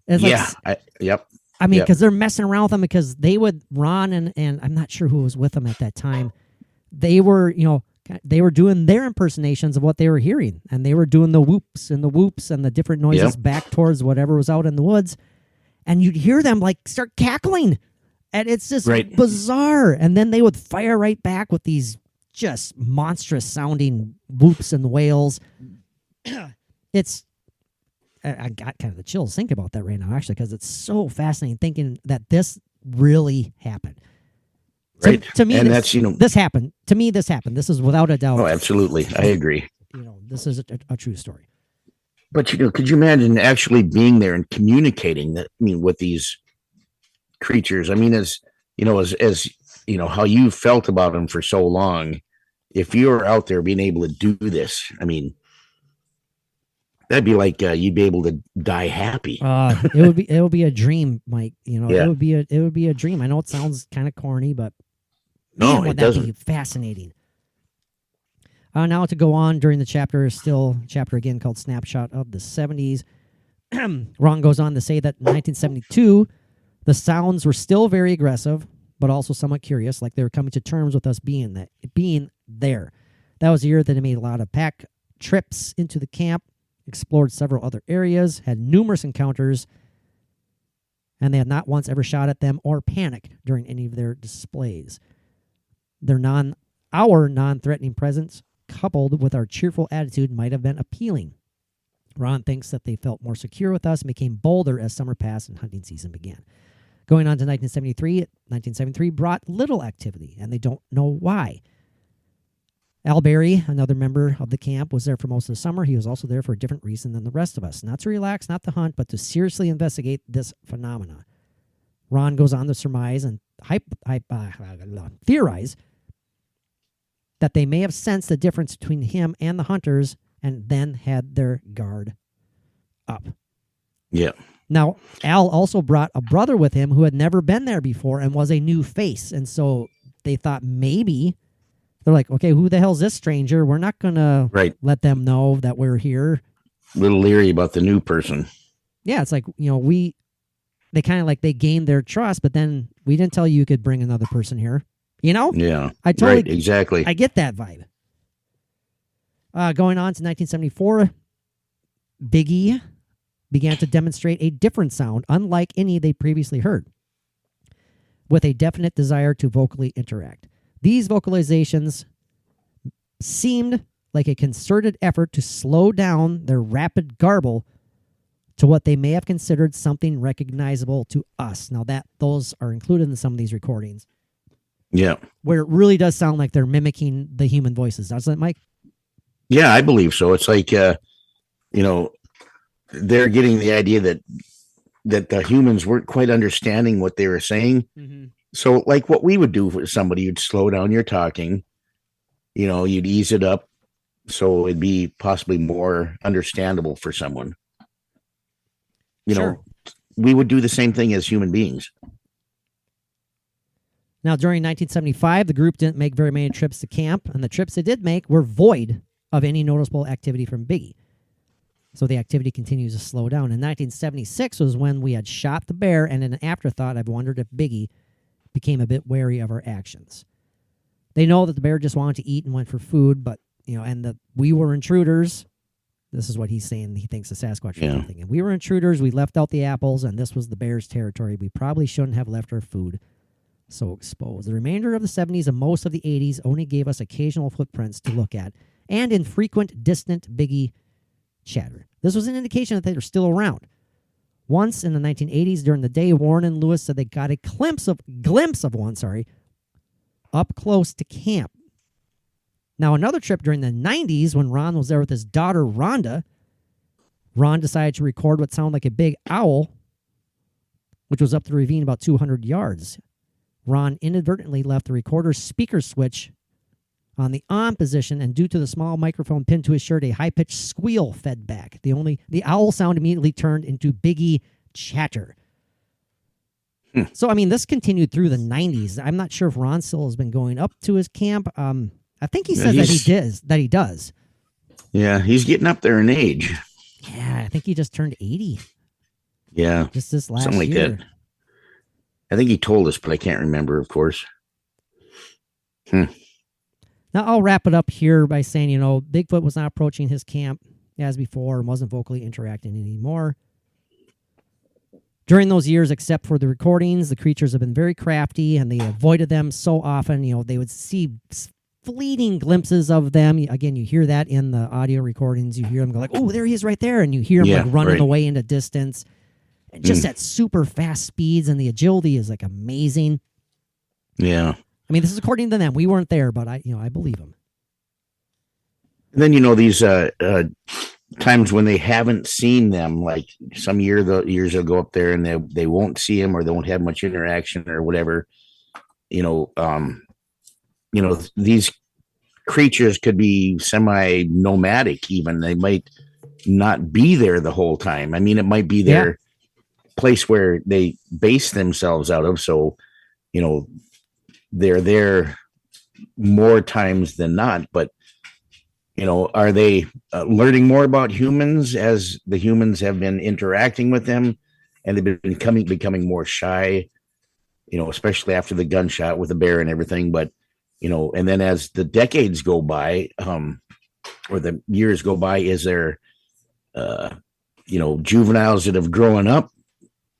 Yep. I mean, because they're messing around with them, because they would, Ron and I'm not sure who was with them at that time. They were, doing their impersonations of what they were hearing, and they were doing the whoops and the different noises back towards whatever was out in the woods, and you'd hear them start cackling. And it's just bizarre. And then they would fire right back with these just monstrous sounding whoops and wails. I got kind of the chills thinking about that right now, actually, because it's so fascinating thinking that this really happened. Right. To me, and this happened. To me, this happened. This is without a doubt. Oh, absolutely. I agree. This is a true story. But, could you imagine actually being there and communicating with these creatures? I mean, as how you felt about them for so long. If you're out there being able to do this, I mean, that'd be like you'd be able to die happy. It would be a dream, Mike. Yeah. It would be a dream. I know it sounds kind of corny, but No, would it that doesn't. be fascinating. Now to go on during the chapter, still chapter again called Snapshot of the 70s. Ron goes on to say that in 1972, the sounds were still very aggressive, but also somewhat curious, like they were coming to terms with us being there. That was the year that they made a lot of pack trips into the camp, explored several other areas, had numerous encounters, and they had not once ever shot at them or panicked during any of their displays. Our non-threatening presence, coupled with our cheerful attitude, might have been appealing. Ron thinks that they felt more secure with us and became bolder as summer passed and hunting season began. Going on to 1973 brought little activity, and they don't know why. Al Berry, another member of the camp, was there for most of the summer. He was also there for a different reason than the rest of us. Not to relax, not to hunt, but to seriously investigate this phenomena. Ron goes on to surmise and theorize that they may have sensed the difference between him and the hunters and then had their guard up. Yeah. Now, Al also brought a brother with him who had never been there before and was a new face. And so they thought maybe, they're like, okay, who the hell's this stranger? We're not going to let them know that we're here. A little leery about the new person. Yeah, it's like, they kind of like they gained their trust, but then we didn't tell you could bring another person here. Yeah. I totally, right, exactly. I get that vibe. Going on to 1974, Biggie began to demonstrate a different sound, unlike any they previously heard, with a definite desire to vocally interact. These vocalizations seemed like a concerted effort to slow down their rapid garble to what they may have considered something recognizable to us. Now, those are included in some of these recordings. Yeah. Where it really does sound like they're mimicking the human voices. Doesn't it, Mike? Yeah, I believe so. It's like, they're getting the idea that the humans weren't quite understanding what they were saying. Mm-hmm. So like what we would do for somebody, you'd slow down your talking, you'd ease it up so it'd be possibly more understandable for someone. Sure. We would do the same thing as human beings. Now, during 1975, the group didn't make very many trips to camp, and the trips they did make were void of any noticeable activity from Biggie. So the activity continues to slow down. In 1976 was when we had shot the bear, and in an afterthought, I've wondered if Biggie became a bit wary of our actions. They know that the bear just wanted to eat and went for food, but, and that we were intruders. This is what he's saying. He thinks the Sasquatch was something. And we were intruders. We left out the apples, and this was the bear's territory. We probably shouldn't have left our food so exposed. The remainder of the 70s and most of the 80s only gave us occasional footprints to look at and infrequent, distant Biggie chatter. This was an indication that they were still around. Once in the 1980s during the day, Warren and Lewis said they got a glimpse of one, up close to camp. Now, another trip during the 90s when Ron was there with his daughter, Rhonda, Ron decided to record what sounded like a big owl, which was up the ravine about 200 yards. Ron inadvertently left the recorder's speaker switch on the on position, and due to the small microphone pinned to his shirt, a high-pitched squeal fed back. The owl sound immediately turned into Biggie chatter. So, this continued through the 90s. I'm not sure if Ron still has been going up to his camp. I think he says that he does. Yeah, he's getting up there in age. Yeah, I think he just turned 80. Yeah. Just this last something like year. that. I think he told us, but I can't remember, of course. Now, I'll wrap it up here by saying, Bigfoot was not approaching his camp as before and wasn't vocally interacting anymore. During those years, except for the recordings, the creatures have been very crafty, and they avoided them so often. They would see fleeting glimpses of them. Again, you hear that in the audio recordings. You hear them go like, oh, there he is right there. And you hear him running away into distance. And just at super fast speeds, and the agility is amazing. Yeah. This is according to them. We weren't there, but I believe them. And then, these times when they haven't seen them, like some years they'll go up there and they won't see him or they won't have much interaction or whatever. these creatures could be semi-nomadic. Even they might not be there the whole time. I mean, it might be their place where they base themselves out of. So, they're there more times than not. But are they learning more about humans as the humans have been interacting with them, and they've been becoming more shy? Especially after the gunshot with the bear and everything. But and then as the decades go by, or the years go by, is there juveniles that have grown up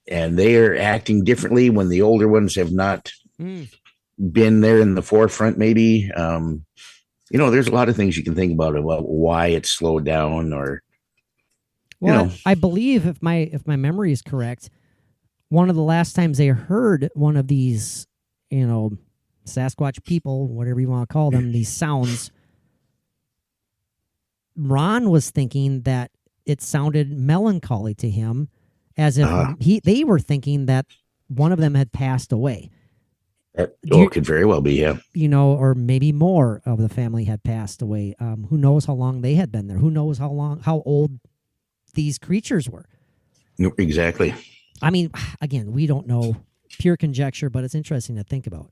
and they are acting differently when the older ones have not been there in the forefront, maybe. There's a lot of things you can think about why it's slowed down, or I believe if my memory is correct, one of the last times they heard one of these, Sasquatch people, whatever you want to call them, these sounds, Ron was thinking that it sounded melancholy to him, as if they were thinking that one of them had passed away. Could very well be, yeah. Or maybe more of the family had passed away. Who knows how long they had been there? Who knows how old these creatures were? Exactly. I mean, again, we don't know, pure conjecture, but it's interesting to think about.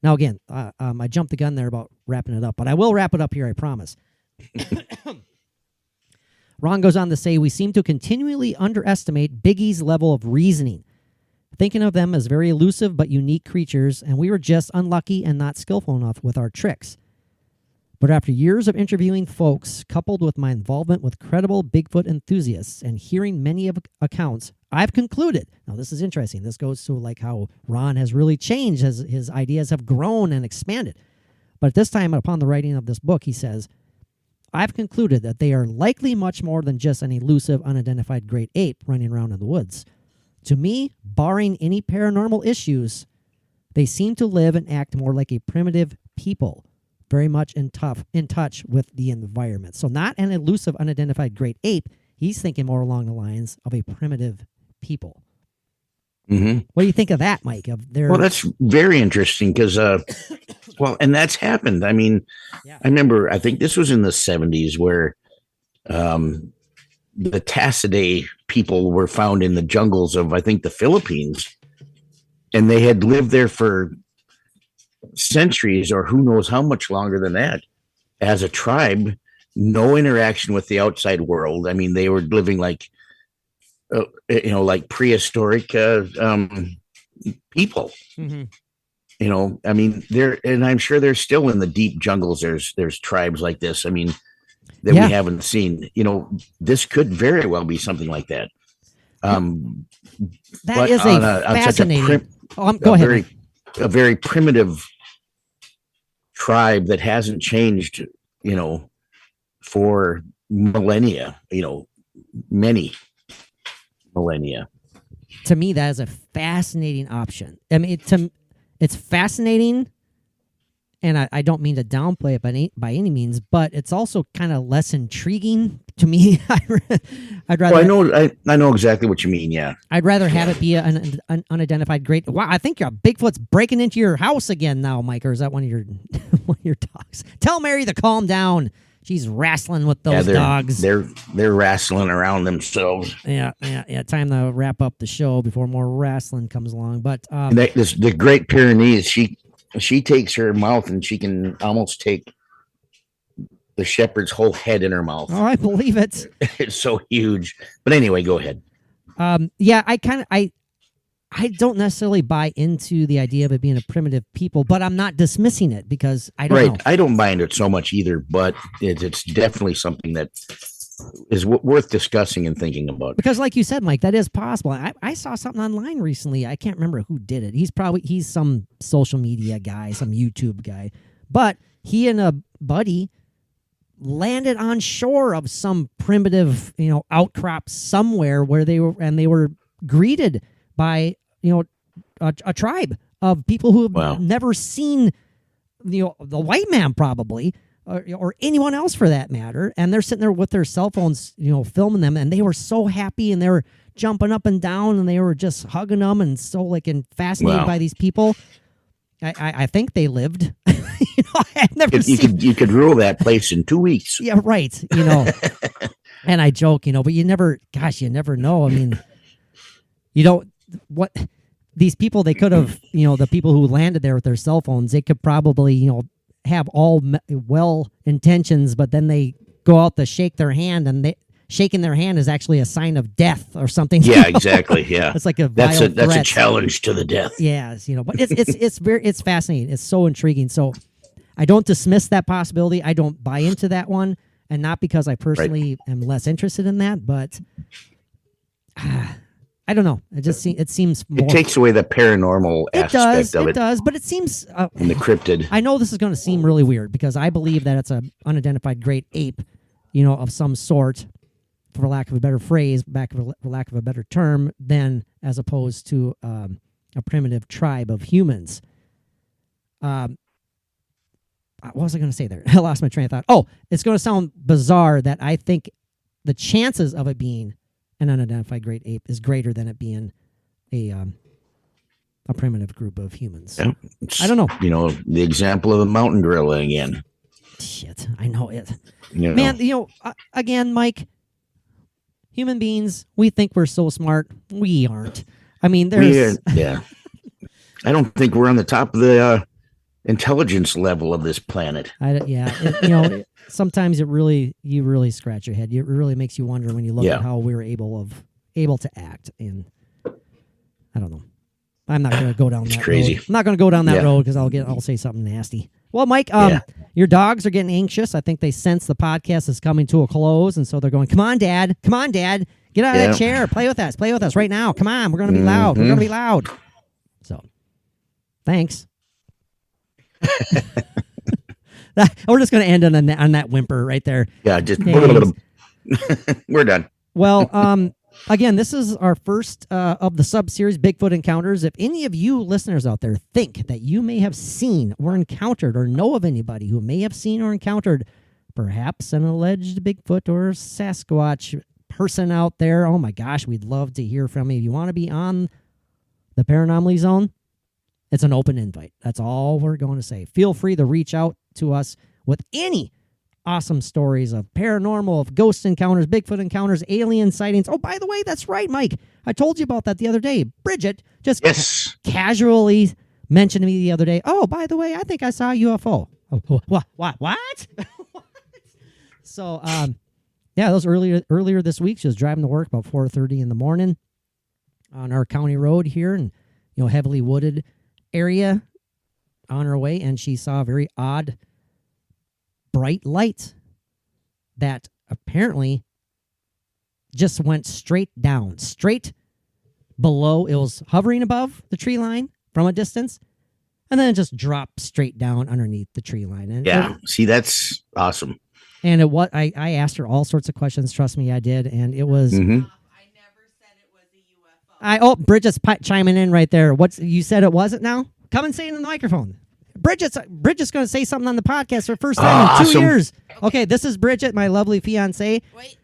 Now, again, I jumped the gun there about wrapping it up, but I will wrap it up here, I promise. Ron goes on to say, we seem to continually underestimate Biggie's level of reasoning, thinking of them as very elusive but unique creatures, and we were just unlucky and not skillful enough with our tricks. But after years of interviewing folks, coupled with my involvement with credible Bigfoot enthusiasts and hearing many of accounts, I've concluded, now this is interesting, this goes to like how Ron has really changed as his ideas have grown and expanded. But at this time, upon the writing of this book, he says, I've concluded that they are likely much more than just an elusive, unidentified great ape running around in the woods. To me, barring any paranormal issues, they seem to live and act more like a primitive people, very much in touch with the environment. So not an elusive, unidentified great ape. He's thinking more along the lines of a primitive people. Mm-hmm. What do you think of that, Mike? Well, that's very interesting because, and that's happened. I mean, I remember, I think this was in the 70s where the Tassidae people were found in the jungles of, I think, the Philippines, and they had lived there for centuries or who knows how much longer than that as a tribe, no interaction with the outside world. I mean, they were living like like prehistoric people. Mm-hmm. I mean, and I'm sure they're still in the deep jungles. There's tribes like this. I mean, that we haven't seen. This could very well be something like that. That is fascinating. Go ahead. A very primitive tribe that hasn't changed, for millennia, many millennia. To me, that is a fascinating option. I mean, it's fascinating, and I don't mean to downplay it by any means, but it's also kind of less intriguing to me. I'd rather. Well, I know exactly what you mean. Yeah, I'd rather have it be an unidentified great. Wow, I think your Bigfoot's breaking into your house again now, Mike. Or is that one of your dogs? Tell Mary to calm down. She's wrestling with those dogs. They're wrestling around themselves. Yeah. Time to wrap up the show before more wrestling comes along. But the Great Pyrenees, she takes her mouth and she can almost take the shepherd's whole head in her mouth. Oh, I believe it. It's so huge. But anyway, go ahead. I don't necessarily buy into the idea of it being a primitive people, but I'm not dismissing it because I don't know. I don't mind it so much either, but it's definitely something that is worth discussing and thinking about. Because like you said, Mike, that is possible. I saw something online recently. I can't remember who did it. He's some social media guy, some YouTube guy, but he and a buddy landed on shore of some primitive, outcrop somewhere where they were greeted by, a tribe of people who have never seen, the white man probably, or anyone else for that matter. And they're sitting there with their cell phones, filming them. And they were so happy and they were jumping up and down and they were just hugging them and so fascinated by these people. I think they lived. I've never seen. You could rule that place in 2 weeks. Yeah, right. And I joke, but you never know. I mean, what these people, they could have, the people who landed there with their cell phones, they could probably, have all well intentions, but then they go out to shake their hand, and shaking their hand is actually a sign of death or something. Yeah, exactly. Yeah. It's like that's a threat. challenge to the death. Yes, but it's fascinating. It's so intriguing. So I don't dismiss that possibility. I don't buy into that one, and not because I personally am less interested in that, but I don't know. It seems more. It takes away the paranormal aspect of it. It does, but it seems and the cryptid. I know this is going to seem really weird because I believe that it's an unidentified great ape, of some sort, for lack of a better phrase, for lack of a better term, than as opposed to a primitive tribe of humans. What was I going to say there? I lost my train of thought. Oh, it's going to sound bizarre that I think the chances of it being an unidentified great ape is greater than it being a primitive group of humans. Yeah, I don't know. The example of the mountain gorilla again. Shit, I know it. Man, again, Mike, human beings, we think we're so smart. We aren't. I mean, there's... Yeah. I don't think we're on the top of the intelligence level of this planet. Sometimes you really scratch your head. It really makes you wonder when you look at how we're able to act. And I don't know. I'm not going to go down that crazy. road. I'm not going to go down that road because I'll say something nasty. Well, Mike, your dogs are getting anxious. I think they sense the podcast is coming to a close, and so they're going, "Come on, Dad. Get out of that chair. Play with us right now. Come on. We're going to be loud. We're going to be loud." So, thanks. We're just going to end on that whimper right there. Yeah, just we're done. Well, again, this is our first of the sub-series Bigfoot Encounters. If any of you listeners out there think that you may have seen or encountered or know of anybody who may have seen or encountered perhaps an alleged Bigfoot or Sasquatch person out there, oh my gosh, we'd love to hear from you. If you want to be on the Paranormally Zone, it's an open invite. That's all we're going to say. Feel free to reach out to us with any awesome stories of paranormal, of ghost encounters, Bigfoot encounters, alien sightings. Oh, by the way, that's right, Mike. I told you about that the other day. Bridget just casually mentioned to me the other day, "Oh, by the way, I think I saw a UFO." Oh, what? So, that was earlier this week. She was driving to work about 4:30 in the morning on our county road here, and heavily wooded area on her way, and she saw a very odd bright light that apparently just went straight below. It was hovering above the tree line from a distance, and then it just dropped straight down underneath the tree line. And see, that's awesome. And I asked her all sorts of questions. Trust me, I did, and it was. I never said it was a UFO. Bridget's chiming in right there. You said it wasn't? Now come and say it in the microphone. Bridget's going to say something on the podcast for the first time in 2 years. Okay, this is Bridget, my lovely fiance. Wait.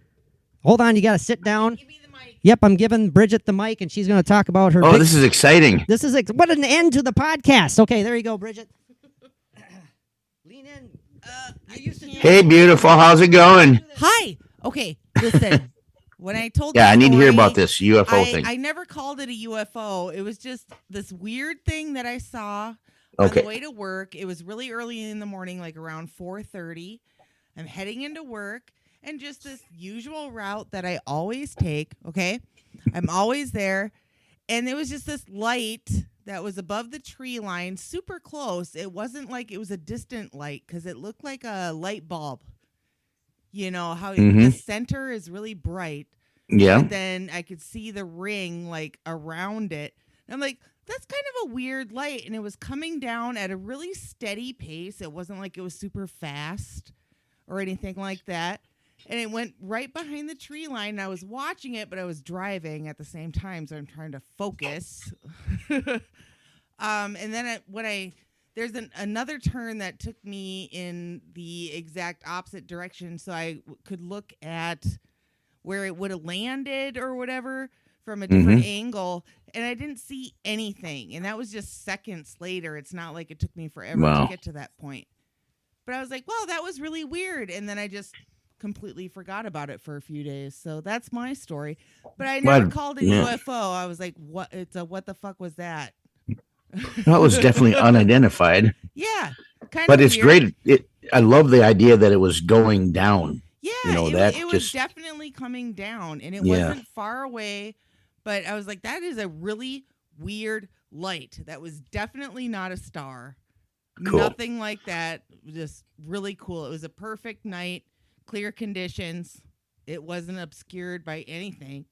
Hold on, you got to sit down. Give me the mic. Yep, I'm giving Bridget the mic, and she's going to talk about her. Oh, this is exciting. This is what an end to the podcast. Okay, there you go, Bridget. Lean in. Hey, beautiful. How's it going? Hi. Okay, listen. When I told I need to hear story, about this UFO thing. I never called it a UFO. It was just this weird thing that I saw Okay. on the way to work. It was really early in the morning, like around 4:30. I'm heading into work, and just this usual route that I always take, okay? I'm always there, and there was just this light that was above the tree line, super close. It wasn't like it was a distant light because it looked like a light bulb. You know, how the center is really bright. Yeah. And then I could see the ring like around it. And I'm like, that's kind of a weird light. And it was coming down at a really steady pace. It wasn't like it was super fast or anything like that. And it went right behind the tree line. And I was watching it, but I was driving at the same time. So I'm trying to focus. And then there's another turn that took me in the exact opposite direction, so I could look at where it would have landed or whatever. from a different angle, and I didn't see anything. And that was just seconds later. It's not like it took me forever Wow. to get to that point. But I was like, wow, that was really weird. And then I just completely forgot about it for a few days. So that's my story. But I never called it UFO. I was like, what the fuck was that? Well, it was definitely unidentified. Yeah. But it's weird. Great. I love the idea that it was going down. Yeah, you know, it was definitely coming down, and it wasn't far away. But I was like, that is a really weird light. That was definitely not a star. Cool. Nothing like that. Just really cool. It was a perfect night, clear conditions. It wasn't obscured by anything.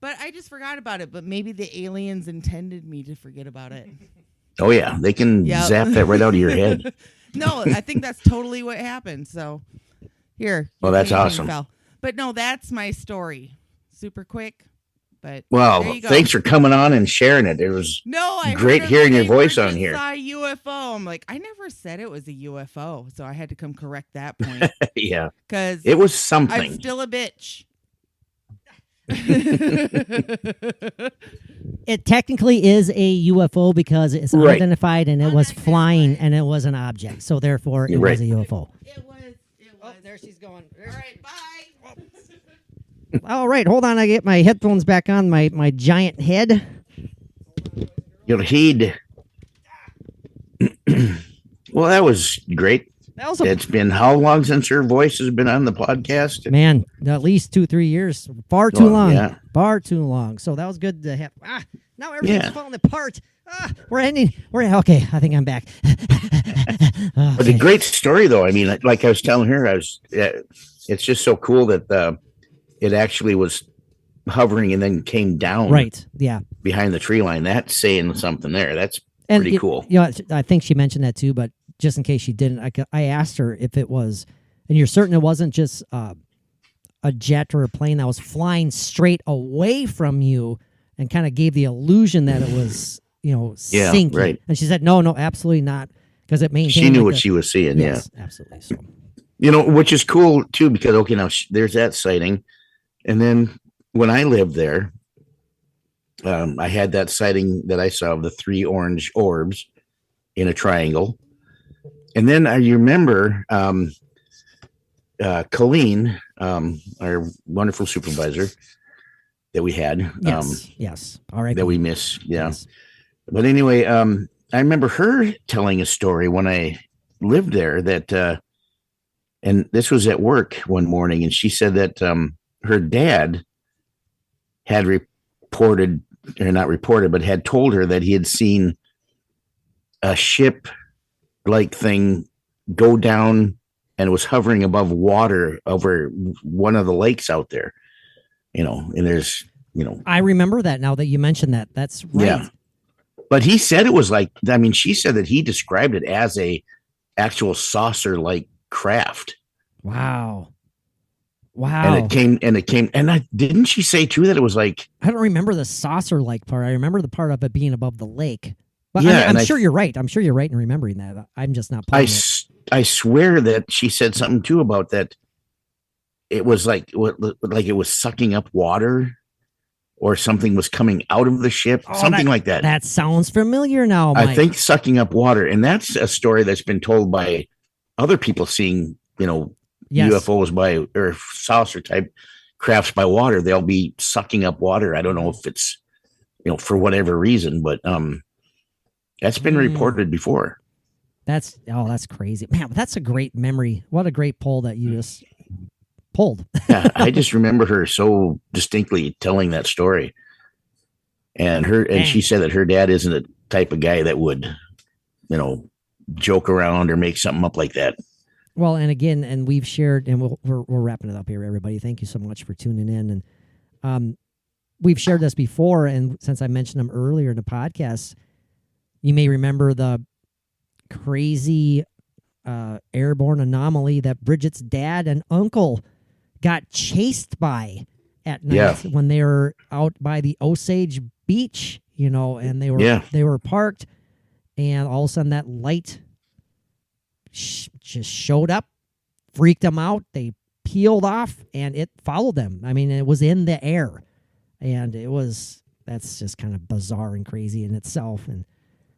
But I just forgot about it. But maybe the aliens intended me to forget about it. Oh, yeah. They can zap that right out of your head. No, I think that's totally what happened. So here. Well, that's awesome. But no, that's my story. Super quick. But well, thanks for coming on and sharing it. It was great hearing your voice on here. I saw a UFO. I'm like, I never said it was a UFO, so I had to come correct that point. Yeah, because it was something. I'm still a bitch. It technically is a UFO because it's unidentified and it was flying and it was an object, so therefore it was a UFO. It was. Oh, there she's going. All right, bye. All right, hold on. I get my headphones back on my giant head. Your head. Well, that was great. It's been how long since her voice has been on the podcast? Man, at least 2-3 years. Far too long. Yeah. Far too long. So that was good to have. Now everything's falling apart. We're ending. Okay, I think I'm back. But a great story, though. I mean, like I was telling her, it's just so cool that it actually was hovering and then came down. Right. Yeah. Behind the tree line. That's saying something there. That's pretty cool. You know, I think she mentioned that too, but just in case she didn't, I asked her if it was, and you're certain it wasn't just a jet or a plane that was flying straight away from you and kind of gave the illusion that it was, sinking. Right. And she said, no, absolutely not, because it maintained. She knew what she was seeing. Yes, absolutely. So, which is cool too, because now there's that sighting, and then when I lived there, I had that sighting that I saw of the 3 orange orbs in a triangle. And then I remember Colleen, our wonderful supervisor that we had. Yes. All right. That we miss. Yeah. Yes. But anyway, I remember her telling a story when I lived there that, and this was at work one morning, and she said that her dad had reported, or not reported, but had told her that he had seen a ship-like thing go down, and it was hovering above water over one of the lakes out there. And there's, I remember that now that you mentioned that. That's right. Yeah. But he said it was she said that he described it as a actual saucer-like craft. Wow. And it came, and didn't she say too that it was like, I don't remember the saucer-like part. I remember the part of it being above the lake. But yeah, I'm sure you're right. I'm sure you're right in remembering that. I'm just not playing it. I swear that she said something too about that. It was like it was sucking up water, or something was coming out of the ship, something like that. That sounds familiar now, Mike. I think sucking up water, and that's a story that's been told by other people seeing, UFOs or saucer type crafts by water. They'll be sucking up water. I don't know if it's, for whatever reason, but that's been reported before. That's crazy, man. That's a great memory. What a great pull that you just pulled. Yeah, I just remember her so distinctly telling that story, and she said that her dad isn't the type of guy that would, joke around or make something up like that. Well, and again, and we've shared, and we're wrapping it up here, everybody. Thank you so much for tuning in, and we've shared this before, and since I mentioned them earlier in the podcast, you may remember the crazy airborne anomaly that Bridget's dad and uncle got chased by at night when they were out by the Osage Beach, and they were parked, and all of a sudden that light just showed up, freaked them out. They peeled off, and it followed them. I mean, it was in the air, and that's just kind of bizarre and crazy in itself. And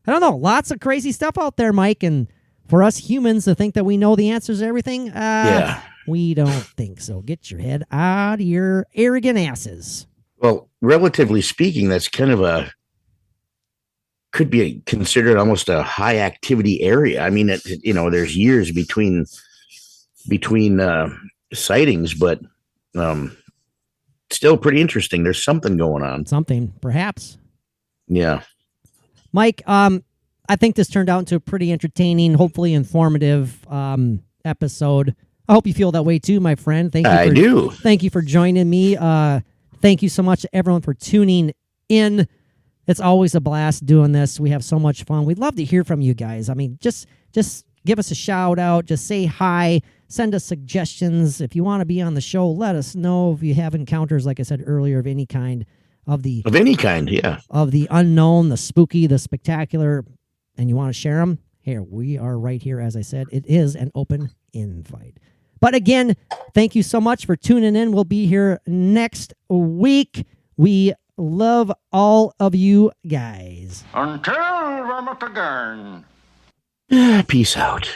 I don't know, lots of crazy stuff out there, Mike. And for us humans to think that we know the answers to everything, we don't think so. Get your head out of your arrogant asses. Well, relatively speaking, that's kind of could be considered almost a high activity area. I mean, there's years between sightings, but still pretty interesting. There's something going on. Something, perhaps. Yeah. Mike, I think this turned out into a pretty entertaining, hopefully informative episode. I hope you feel that way too, my friend. I do. Thank you for joining me. Thank you so much to everyone for tuning in. It's always a blast doing this. We have so much fun. We'd love to hear from you guys. I mean, just give us a shout out. Just say hi. Send us suggestions. If you want to be on the show, let us know. If you have encounters, like I said earlier, of any kind, yeah. Of the unknown, the spooky, the spectacular, and you want to share them, here, we are right here. As I said, it is an open invite. But again, thank you so much for tuning in. We'll be here next week. We love all of you guys. Until we meet again. Peace out.